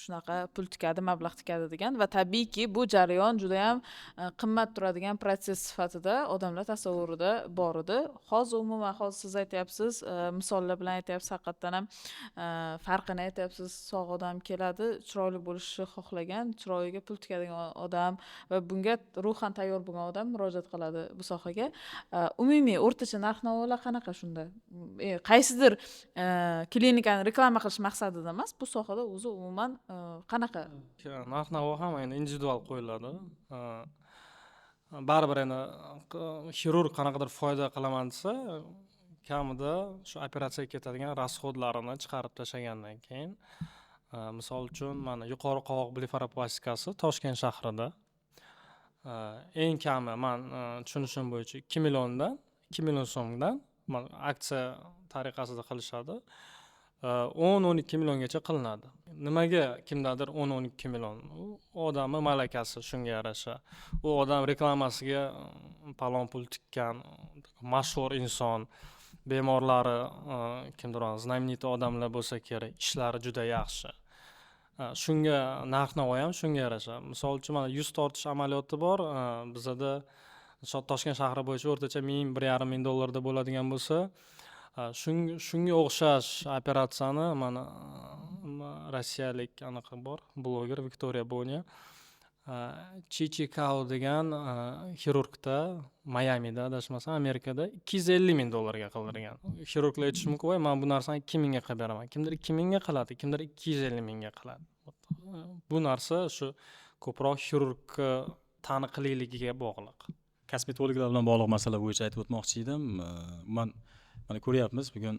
shunaqa pul tikadi, mablag' tikadi degan va tabiiyki bu jarayon juda ham qimmat turadigan proses sifatida odamlar tasavvurida bor edi. Hozir umuman siz aytyapsiz, misollar bilan aytyapsiz, haqiqatdan ham farqini aytyapsiz. Sog' odam keladi, chiroyli bo'lishni xohlagan, chiroyiga pul tikadigan odam va bunga ruhan tayyor bo'lgan odam murojaat qiladi bu sohaga. Umumiy o'rtacha narx-navolar qanaqa shunda? Qaysidir klinikani reklama qilish maqsadida emas, bu sohada o'zi umuman qanaqa? Narx-navo ham endi individual qo'yiladi. Baribir endi xirurg qanaqadir foyda qilaman desa, kamida shu operatsiyaga ketadigan rasxodlarini chiqarib tashlagandan keyin, misol uchun mana yuqori qovoq blefaroplastikasi Toshkent shahrida eng kami men tushunishim bo'yicha 2 million so'mdan aksiya tariqasida qilishadi. 10-12 milliongacha qilinadi. Nimaga kimdadir 10-12 million? U odamning malakasi shunga yarasha. U odam reklamasiga palon pul tikkan mashhur inson, bemorlari kimdir знаменитый odamlar bo'lsa kerak, ishlari juda yaxshi. Shunga narx-navo ham shunga yarasha. Misol uchun mana yuz tortish amaliyoti bor. Bizda Toshkent shahri bo'yicha o'rtacha 1,5 ming dollarda bo'ladigan bo'lsa, shunga o'xshash operatsiyani mana rossiyalik anaqa bor, bloger Viktoriya Bonya, Chichikao degan xirurgda Mayamida, adashmasam Amerikada 250 ming dollarga qildirgan. Xirurglar aytishi mumkin, "Voy, men bu narsani 2 mingga qilib beraman." Kimdir 2 mingga qiladi, kimdir 250 mingga qiladi. Bu narsa shu ko'proq xirurg taniqliligiga bog'liq. Kosmetologlar bilan bog'liq masala bo'yicha aytib o'tmoqchi edim. Mana ko'ryapmiz bugun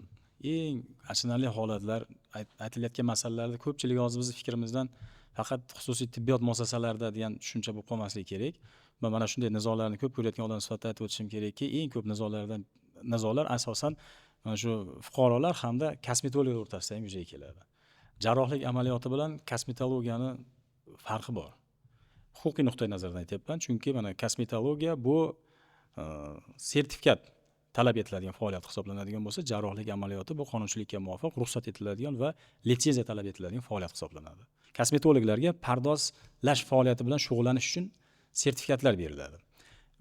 eng achinarli holatlar, aytilayotgan masalalarda ko'pchilik hozir bizning fikrimizdan faqat xususiy tibbiyot muassasalarida degan tushuncha bo'lib qolmasligi kerak. Va mana shunday nizolarni ko'p ko'rayotgan odam sifatida aytib o'tishim kerakki, eng ko'p nizolar asosan mana shu fuqarolar hamda kosmetologlar o'rtasida ham yuzaga keladi. Jarrohlik amaliyoti bilan kosmetologiyani farqi bor. Huquqiy nuqtai nazardan aytyapman, chunki mana kosmetologiya bu sertifikat talab etiladigan faoliyat hisoblanadigan bo'lsa, jarrohlik amaliyoti bu qonunchilikka muvofiq ruxsat etiladigan va litsenziya talab etiladigan faoliyat hisoblanadi. Kosmetologlarga pardozlash faoliyati bilan shug'ullanish uchun sertifikatlar beriladi.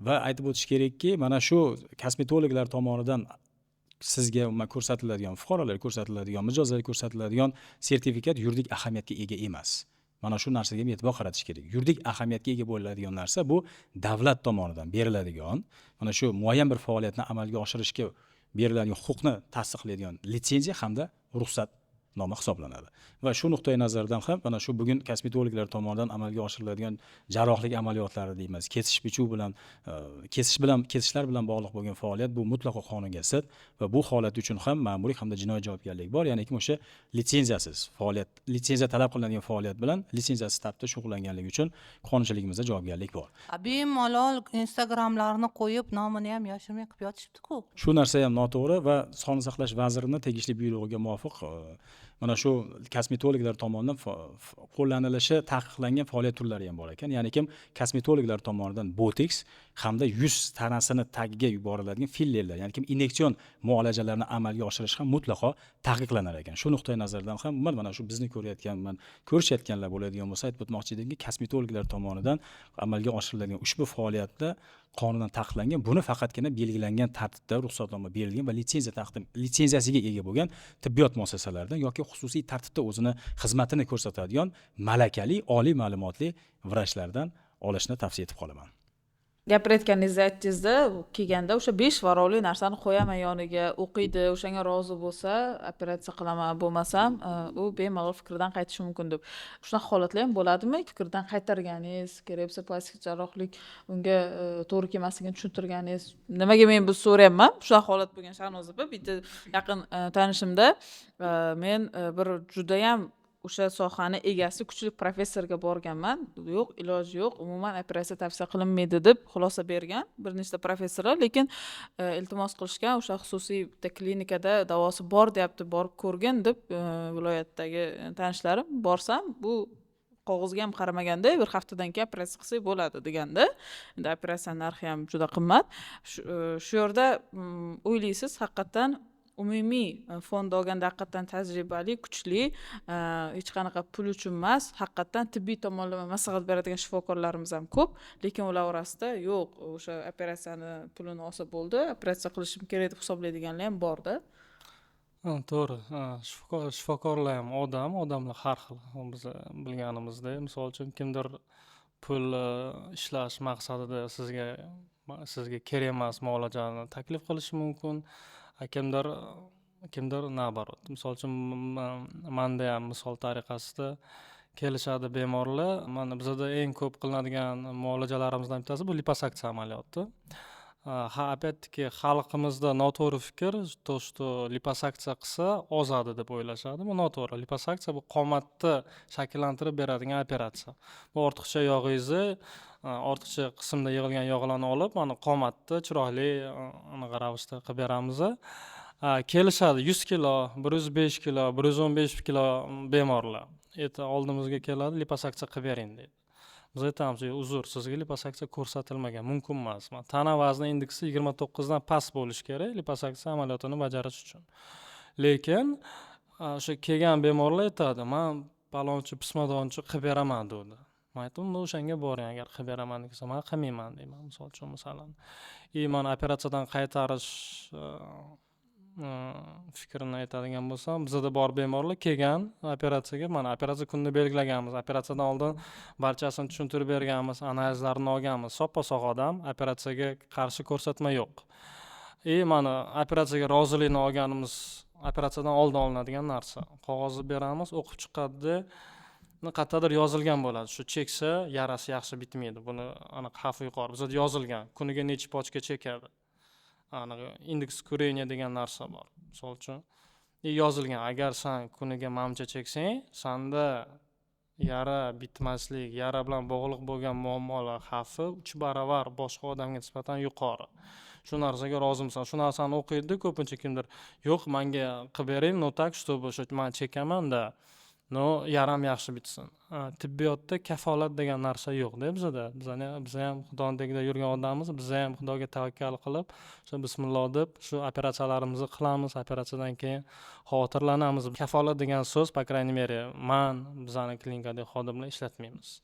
Va aytib o'tish kerakki, mana shu kosmetologlar tomonidan sizga ko'rsatiladigan, fuqarolarga ko'rsatiladigan, mijozlarga ko'rsatiladigan sertifikat yuridik ahamiyatga ega emas. Mana shu narsaga e'tibor qaratish kerak. Yuridik ahamiyatga ega bo'ladigan narsa bu davlat tomonidan beriladigan, mana shu muayyan bir faoliyatni amalga oshirishga beriladigan huquqni tasdiqlaydigan litsenziya hamda ruxsat noma hisoblanadi. Va shu nuqtai nazardan ham mana shu bugun kosmetologlar tomonidan amalga oshiriladigan jarrohlik amaliyotlari deymiz, kesishlar bilan bog'liq bo'lgan faoliyat bu mutlaqo qonunga zid va bu holat uchun ham ma'muriy hamda jinoiy javobgarlik bor. Ya'ni o'sha litsenziyasiz faoliyat, litsenziya talab qilinadigan faoliyat bilan litsenziyasiz tartibda shug'ullanganligi uchun qonunchiligimizda javobgarlik bor. Bemalol Instagramlarni qo'yib, nomini ham yashirmay qilib yotishibdi-ku. Shu narsa ham noto'g'ri va Sog'liqni saqlash vazirining tegishli buyrug'iga muvofiq mana shu kosmetologlar tomonidan qo'llanilishi taqiqlangan faoliyat turlari ham bor ekan. Ya'ni kim kosmetologlar tomonidan botoks hamda yuz tanasini tagiga yuboriladigan fillerlar, ya'ni kim inyektsion muolajalarni amalga oshirish ham mutlaqo taqiqlanar ekan. Shu nuqtai nazardan ham mana shu bizni ko'rishayotganlar bo'ladigan bo'lsa aytib o'tmoqchi edimki, kosmetologlar tomonidan amalga oshiriladigan ushbu faoliyatda qonundan taqiqlangan, buni faqatgina belgilangan tartibda ruxsatnoma berilgan va litsenziyasiga ega bo'lgan tibbiyot muassasalaridan yoki xususiy tartibda o'zini xizmatini ko'rsatadigan malakali, oliy ma'lumotli vrachlardan olishni tavsiya etib qolaman. Gapirayotganingizni aytdingizda, kelganda o'sha 5 varovli narsani qo'yaman yoniga, o'qiydi, o'shanga rozi bo'lsa, operatsiya qilaman, bo'lmasam, u bemalol fikrdan qaytishi mumkin deb. Shunaqa holatlar ham bo'ladimi? Fikrdan qaytarganingiz, kerak bo'lsa plastik jarrohlik unga to'g'ri kelmasligini tushuntirganingiz. Nimaga men bu so'rayapman? Shunaqa holat bo'lgan Shahnoz opa, bitta yaqin tanishimda men bir juda ham o'sha sohani egasi kuchli professorga borganman. Yo'q, iloji yo'q, umuman operatsiya tavsiya qilinmaydi deb xulosa bergan bir nechta professorlar, lekin iltimos qilishgan, o'sha xususiy bitta klinikada davosi bor deyapti, borib ko'rgin deb viloyatdagi tanishlarim. Borsam, bu qog'ozga ham qaramaganda bir haftadan keyin operatsiya qilsak bo'ladi deganda. Endi operatsiya narxi ham juda qimmat. Shu yerda o'ylaysiz haqiqatan umumiy fonda olganda haqiqatan tajribali, kuchli, hech qanaqa pul uchun emas, haqiqatan tibbiy tomonlama maslahat beradigan shifokorlarimiz ham ko'p, lekin ular orasida yo'q, o'sha operatsiyani pulini olsa bo'ldi, operatsiya qilishim kerak deb hisoblaydiganlar ham bor-da. To'g'ri. Shifokorlar ham odamlar har xil. Biz bilganimizdek, misol uchun kimdir pul ishlash maqsadida sizga kerak emas muolajani taklif qilishi mumkin. Kimdir nabarot. Misol uchun menda ham misol tariqasida kelishadi bemorlar. Mana bizda eng ko'p qilinadigan muolajalarimizdan bittasi bu liposaksiya amaliyoti. Опять-таки xalqimizda noto'g'ri fikr, to что liposaksiya qilsa ozadi deb o'ylashadi. Bu noto'g'ri. Liposaksiya bu qomatni shakllantirib beradigan operatsiya. Bu ortiqcha yog'ingizni, ortiqcha qismda yig'ilgan yog'larni olib, mana qomatni chiroyli anaqa ravishda qilib beramiz. Kelishadi 100 kilo, 105 kilo, 115 kilo bemorlar. Oldimizga keladi, liposaksiya qilib bering deydi. Biz aytamiz, uzr, sizga liposaksiya ko'rsatilmagan, mumkin emas. Tana vazni indeksi 29 dan past bo'lishi kerak liposaksiya amaliyotini bajarish uchun. Lekin o'sha kelgan bemorlar aytadi, men palonchi pismadonchi qilib beraman dedi. Men aytdim, o'shanga boring, agar qilib beraman desa, men qilmayman deyman, misol uchun masalan. Mana operatsiyadan qaytarish fikrini aytadigan bo'lsam, bizda bor bemorlar kelgan operatsiyaga, mana operatsiya kunini belgilaganmiz, operatsiyadan oldin barchasini tushuntirib berganmiz, analizlarni olganmiz, soppa-sog' odam, operatsiyaga qarshi ko'rsatma yo'q. Mana operatsiyaga rozilikni olganimiz, operatsiyadan oldin olinadigan narsa. Qog'ozni beramiz, o'qib chiqadi, qayerdadir yozilgan bo'ladi. Shu cheksa yarasi yaxshi bitmaydi. Buni aniq xavfi yuqori. Bizda yozilgan, kuniga necha pochka chekadi. Indeks kurения degan narsa bor. Misol uchun yozilgan, agar sen kuniga mamcha cheksang, senda yara bitmaslik, yara bilan bog'liq bo'lgan muammolar xavfi 3 baravar boshqa odamga nisbatan yuqori. Shu narsaga rozimisan. Shu narsani o'qiydi ko'pincha kimdir. Yo'q, menga qilib bering, no tak, чтобы men chekaman-da. Yaram yaxshi bitsin. Tibbiyotda kafolat degan narsa yo'q-da bizda. Biz ham Xudodagida yurgan odammiz, biz ham Xudoga tavakkal qilib, o'sha bismillah deb shu operatsiyalarimizni qilamiz, operatsiyadan keyin xavotirlanamiz. Kafolat degan so'z, по крайней мере, bizning klinikada xodimlar ishlatmaymiz.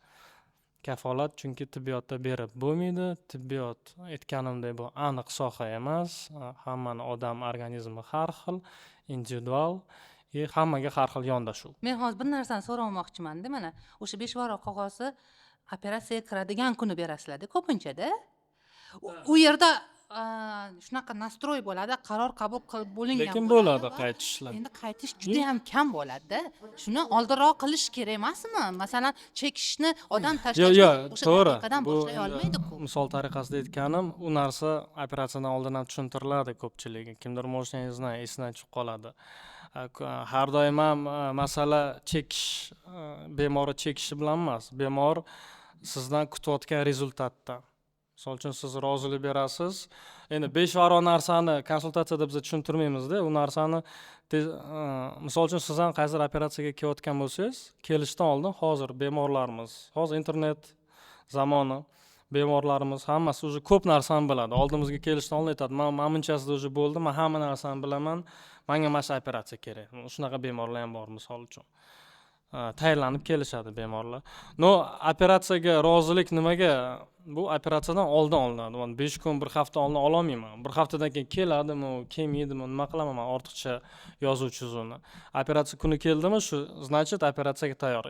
Kafolat chunki tibbiyotda berib bo'lmaydi. Tibbiyot aytganimdek bu aniq soha emas. Hammaning odam organizmi har xil, individual. Hammaga har xil yondashuv. Men hozir bir narsani so'ramoqchiman-da, mana o'sha 5 varaq qog'ozni operatsiyaga kiradigan kuni berasizlar-da ko'pinchada. U yerda shunaqa nastroy bo'ladi, qaror qabul qilib bo'lingan. Lekin bo'ladi qaytishlar. Endi qaytish juda ham kam bo'ladi-da. Shuni oldinroq qilish kerak emasmi? Masalan, chekishni odam tashlash o'sha daqiqadan boshlay olmaydi-ku. Misol tariqasida aytganim, u narsa operatsiyadan oldin ham tushuntiriladi ko'pchiligi. Kimdir mo'shingizni esidan chiqib qoladi. Har doim ham masala chekish, bemorni chekishi bilan emas, bemor sizdan kutayotgan rezultatdan. Misol uchun siz rozilik berasiz. Endi 5 varaq narsani konsultatsiyada biz tushuntirmaymiz-da, u narsani misol uchun siz ham qaysidir operatsiyaga kelayotgan bo'lsangiz, kelishdan oldin hozir bemorlarimiz, hozir internet zamoni, bemorlarimiz hammasi o'zi ko'p narsani biladi. Oldimizga kelishdan oldin aytadi, "Men bunchasida o'zi bo'ldi, men hamma narsani bilaman, menga mana shu operatsiya kerak." Shunaqa bemorlar ham bor misol uchun. Tayyorlanib kelishadi bemorlar. Operatsiyaga rozilik nimaga? Bu operatsiyadan oldin olinadi. 5 kun, 1 hafta oldin ola olmayman. 1 haftadan keyin keladimi, kelmaydimi, nima qilaman men ortiqcha yozuvchi uni. Operatsiya kuni keldimi, shu значит operatsiyaga tayyor.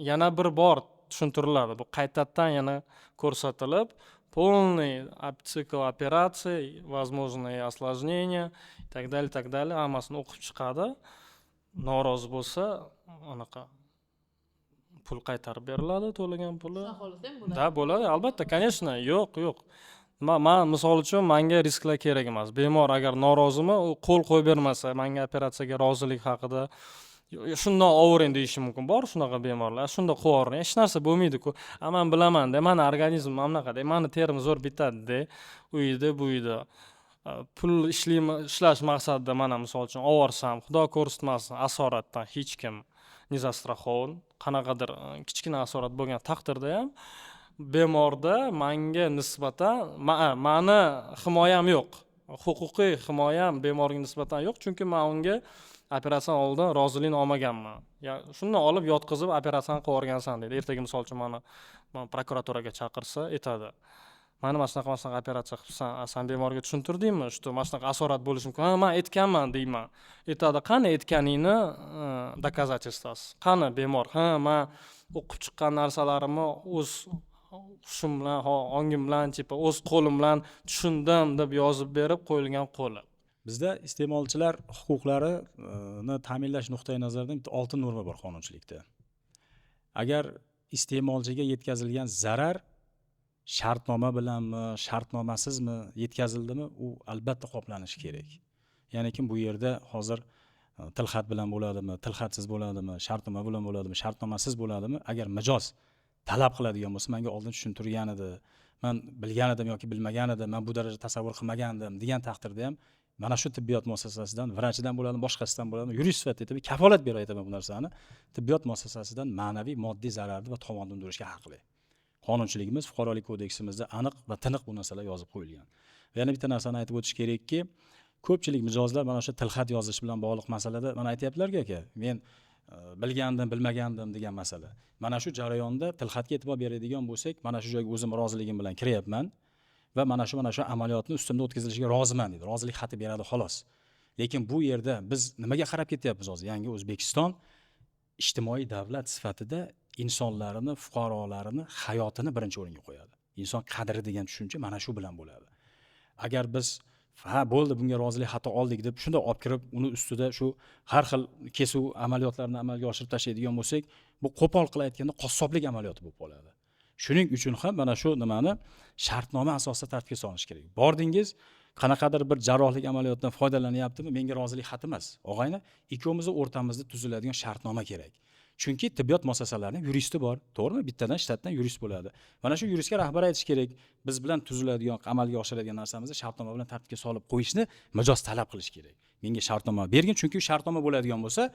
Yana bir bor tushuntiriladi. Bu qaytadan yana ko'rsatilib, полный цикл операции, возможные осложнения и так далее, hammasini o'qib chiqadi. Norozi bo'lsa, anaqa pul qaytarib beriladi, to'lagan puli. Da, bo'ladi, albatta, конечно, yo'q. Men misol uchun menga risklar kerak emas. Bemor agar norozimi, u qo'l qo'yib bermasa, menga operatsiyaga rozilik haqida shundan overing deyishi mumkin. Bor shunaqa bemorlar, shunda qo'yavering. Hech narsa bo'lmaydi-ku. Men bilaman-da, meni organizmim anaqa-da, meni terim zo'r bitadi-da, uyda, bu uyda. Pul ishlash maqsadida mana misol uchun ovorsam, Xudo ko'rsatmasin, asoratdan hech kim nizostraxon qanaqadir kichkina asorat bo'lgan taqdirda ham bemorda manga nisbatan mani himoyam yo'q, huquqiy himoyam bemorga nisbatan yo'q, chunki men unga operatsiyadan oldin rozilikni olmaganman. Shuni olib yotqizib operatsiyani qilib yuborgansan deydi. Ertaga misol uchun meni prokuraturaga chaqirsa aytadi, mana shunaqa operatsiya qilibsan, san bemorga tushuntirdingmi, shu mana shunaqa asorat bo'lishi mumkin. Ha, men aytganman deyman. Aytadi, qani aytganingni doказательствоsi? Qani bemor? Ha, men o'qib chiqqan narsalarimni o'z hushim bilan, ongim bilan, o'z qo'lim bilan tushundim deb yozib berib qo'yilgan qo'li. Bizda iste'molchilar huquqlarini ta'minlash nuqtai nazaridan bitta oltin norma bor qonunchilikda. Agar iste'molchiga yetkazilgan zarar shartnoma bilanmi, shartnomasizmi yetkazildimi, u albatta qoplanishi kerak. Ya'ni kim bu yerda hozir tilxat bilan bo'ladimi, tilxatsiz bo'ladimi, shartnoma bilan bo'ladimi, shartnomasiz bo'ladimi, agar mijoz talab qiladigan bo'lsa, menga oldin tushuntirgan edi, men bilgan edim yoki bilmagan edim, men bu darajada tasavvur qilmagandim degan taqdirda ham mana shu tibbiyot muassasasidan, vrachidan bo'ladimi, boshqasidan bo'ladimi, yurist sifatida aytaman, kafolat berib aytaman bu narsani, tibbiyot muassasasidan ma'naviy, moddiy zararni va tovonni undirishga haqli. Qonunchiligimiz, fuqarolik kodeksimizda aniq va tiniq bu narsalar yozib qo'yilgan. Va yana bitta narsani aytib o'tish kerakki, ko'pchilik mijozlar mana shu tilxat yozish bilan bog'liq masalada mana aytayaptilar-ku aka, men bilgandim, bilmagandim degan masala. Mana shu jarayonda tilxatga e'tibor beradigan bo'lsak, mana shu joyga o'zim roziligim bilan kiryapman va mana shu amaliyotni ustimda o'tkazilishiga roziman deydi. Rozilik xati beradi xolos. Lekin bu yerda biz nimaga qarab ketyapmiz hozir? Yangi O'zbekiston ijtimoiy davlat sifatida insonlarini, fuqarolarini hayotini birinchi o'ringa qo'yadi. Inson qadri degan tushuncha mana shu bilan bo'ladi. Agar biz ha bo'ldi, bunga rozilik xati oldik deb shunda olib kirib, uni ustida shu har xil kesuv amaliyotlarini amalga oshirib tashlaydigan bo'lsak, bu qo'pol qilib aytganda qassoblik amaliyoti bo'lib qoladi. Shuning uchun ham mana shu nimani shartnoma asosida tartibga solinish kerak. Bordingiz, qanaqadir bir jarrohlik amaliyotidan foydalanyaptimi, menga rozilik xati emas. Og'ayni, ikkovimizni o'rtamizda tuziladigan shartnoma kerak. Chunki tibbiyot muassasalarining yuristi bor, to'g'rimi? Bittadan shtatdan yurist bo'ladi. Mana shu yuristga rahbar aytish kerak, biz bilan tuziladigan, amalga oshiradigan narsamizni shartnoma bilan tartibga solib qo'yishni mijoz talab qilish kerak. Menga shartnoma bergin, chunki shartnoma bo'ladigan bo'lsa,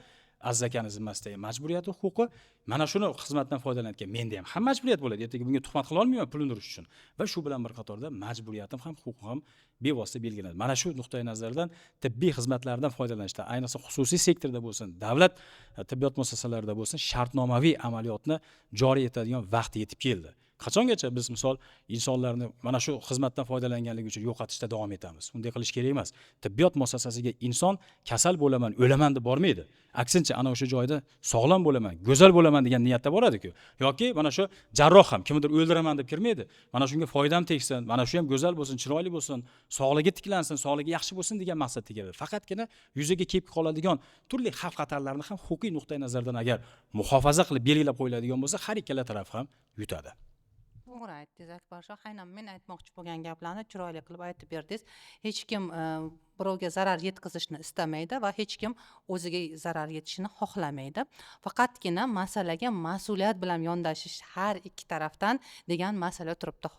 aziz akani zimmasidagi majburiyati, huquqi, mana shuni xizmatdan foydalanayotgan menda ham majburiyat bo'ladi. Ertaga bunga tuhmat qila olmayman pul undirish uchun. Va shu bilan bir qatorda majburiyatim ham, huquqim ham bevosita belgilanadi. Mana shu nuqtai nazardan tibbiy xizmatlardan foydalanishda, ayniqsa xususiy sektorda bo'lsin, davlat tibbiyot muassasalarida bo'lsin, shartnomaviy amaliyotni joriy etadigan vaqt yetib keldi. Qachongacha biz misol insonlarni mana shu xizmatdan foydalanganligi uchun yo'qotishda davom etamiz? Unday qilish kerak emas. Tibbiyot muassasasiga inson kasal bo'laman, o'laman deb bormaydi. Aksincha, ana o'sha joyda sog'lom bo'laman, go'zal bo'laman degan niyatda boradi-ku. Yoki mana shu jarroh ham kimnidir o'ldiraman deb kirmaydi. Mana shunga foydam tegsin, mana shu ham go'zal bo'lsin, chiroyli bo'lsin, sog'ligi tiklansin, sog'ligi yaxshi bo'lsin degan maqsadda keladi. Faqatgina yuzaga kelib qoladigan turli xavf-xatarlarni ham huquqiy nuqtai nazardan agar muhofaza qilib belgilab qo'yiladigan bo'lsa, har ikkala taraf ham yutadi. To'g'ri aytdingiz Akbar aka, aynan men aytmoqchi bo'lgan gaplarni chiroyli qilib aytib berdingiz. Hech kim birovga zarar yetkazishni istamaydi va hech kim o'ziga zarar yetishini xohlamaydi. Faqatgina masalaga mas'uliyat bilan yondashish har ikki tarafdan degan masala turibdi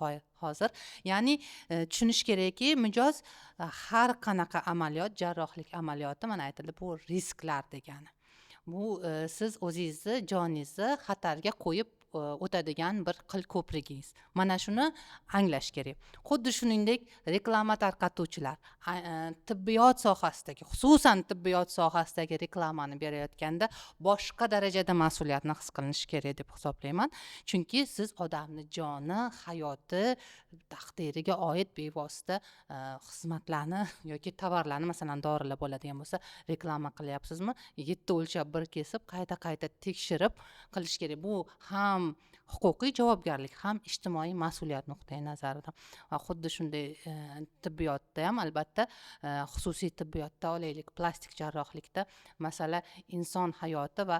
hozir. Ya'ni tushunish kerakki, mijoz har qanaqa amaliyot, jarrohlik amaliyoti mana aytildi, bu risklar degani. Bu siz o'zingizni joningizni xatarga qo'yib o'tadigan bir qil ko'prigingiz. Mana shuni anglash kerak. Xuddi shuningdek reklama tarqatuvchilar tibbiyot sohasidagi, xususan tibbiyot sohasidagi reklamani berayotganda boshqa darajada mas'uliyatni his qilinishi kerak deb hisoblayman. Chunki siz odamning joni, hayoti, taqdiriga oid bevosita xizmatlarni yoki tovarlarni, masalan, dorilar bo'ladigan bo'lsa, reklama qilyapsizmi? 7 o'lchab bir kesib, qayta tekshirib qilish kerak. Bu ham huquqiy javobgarlik, ham ijtimoiy mas'uliyat nuqtai nazaridan. Va xuddi shunday tibbiyotda ham, albatta, xususiy tibbiyotda olaylik, plastik jarrohlikda masala inson hayoti va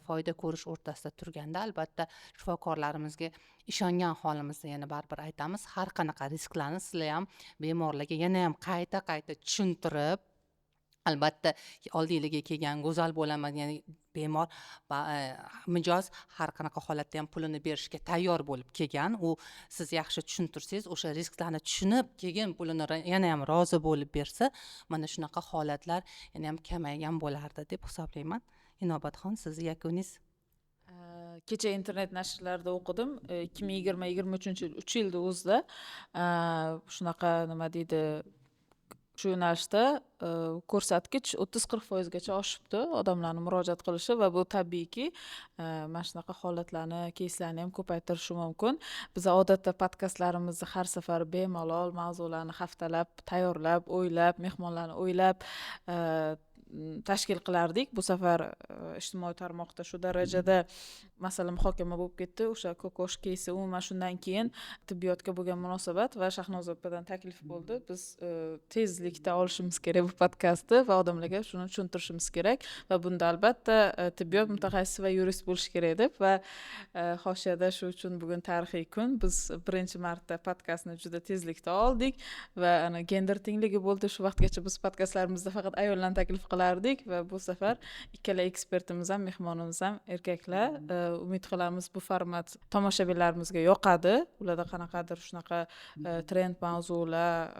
foyda ko'rish o'rtasida turganda, albatta, shifokorlarimizga ishongan holimizda yana baribir aytamiz, har qanaqa risklarni sizlar ham bemorlarga yana ham qayta tushuntirib, albatta, oldingizga kelgan go'zal bo'laman, ya'ni bemor mijoz har qanaqa holatda ham pulini berishga tayyor bo'lib kelgan, u siz yaxshi tushuntirsangiz, o'sha risklarni tushunib, keyin pulini yana ham rozi bo'lib bersa, mana shunaqa holatlar yana ham kamaygan bo'lardi deb hisoblayman. Inobatxon, sizni yakuningiz. Kecha internet nashrlarida o'qidim 2020-23 yil 3 yilda o'zida shunaqa nima deydi shu yo'nalishda ko'rsatkich 30-40% oshibdi odamlarni murojaat qilishi va bu tabiiyki mana shunaqa holatlarni keyslarni ham ko'paytirishi mumkin. Biz odatda podkastlarimizni har safar bemalol mavzularni haftalab tayyorlab, o'ylab, mehmonlarni o'ylab tashkil qilardik. Bu safar ijtimoiy tarmoqda shu darajada masala muhokama bo'lib ketdi. O'sha kokosh keysi umuman shundan keyin tibbiyotga bo'lgan munosabat va Shahnoza opadan taklif bo'ldi. Biz tezlikda olishimiz kerak bu podkastni va odamlarga shuni tushuntirishimiz kerak va bunda albatta tibbiyot mutaxassisi va yurist bo'lish kerak deb va hoshiyada shu uchun bugun tarixiy kun. Biz birinchi marta podkastni juda tezlikda oldik va ana gender tengligi bo'ldi. Shu vaqtgacha biz podkastlarimizda faqat ayollarni taklif qilardik va bu safar ikkala ekspertimiz ham mehmonimiz ham erkaklar. Umid qilamiz bu format tomoshabinlarimizga yoqadi. Ularda qanaqadir shunaqa trend mavzular,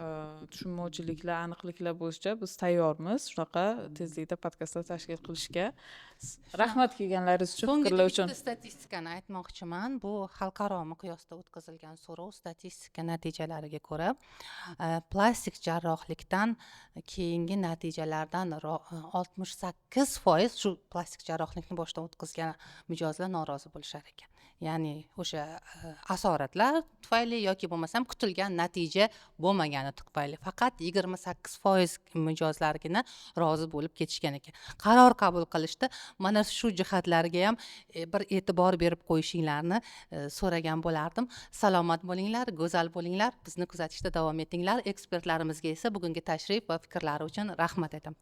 tushunmovchiliklar, aniqliklar bo'yicha biz tayyormiz. Shunaqa tezlikda podkastlar tashkil qilishga. Rahmat kelganlaringiz uchun, fikrlar uchun. Bitta statistikani aytmoqchiman. Bu xalqaro miqyosda o'tkazilgan so'rov statistika natijalariga ko'ra, plastik jarrohlikdan keyingi natijalardan 68% shu plastik jarrohlikni boshdan o'tkazgan mijozlar norozi bo'lishar ekan. Ya'ni o'sha asoratlar tufayli yoki bo'lmasam kutilgan natija bo'lmagani tufayli faqat 28% mijozlargina rozi bo'lib ketishgan ekan. Qaror qabul qilishda mana shu jihatlarga ham bir e'tibor berib qo'yishinglarni so'ragan bo'lardim. Salomat bo'linglar, go'zal bo'linglar, bizni kuzatishda davom etinglar. Ekspertlarimizga esa bugungi tashrif va fikrlari uchun rahmat aytaman.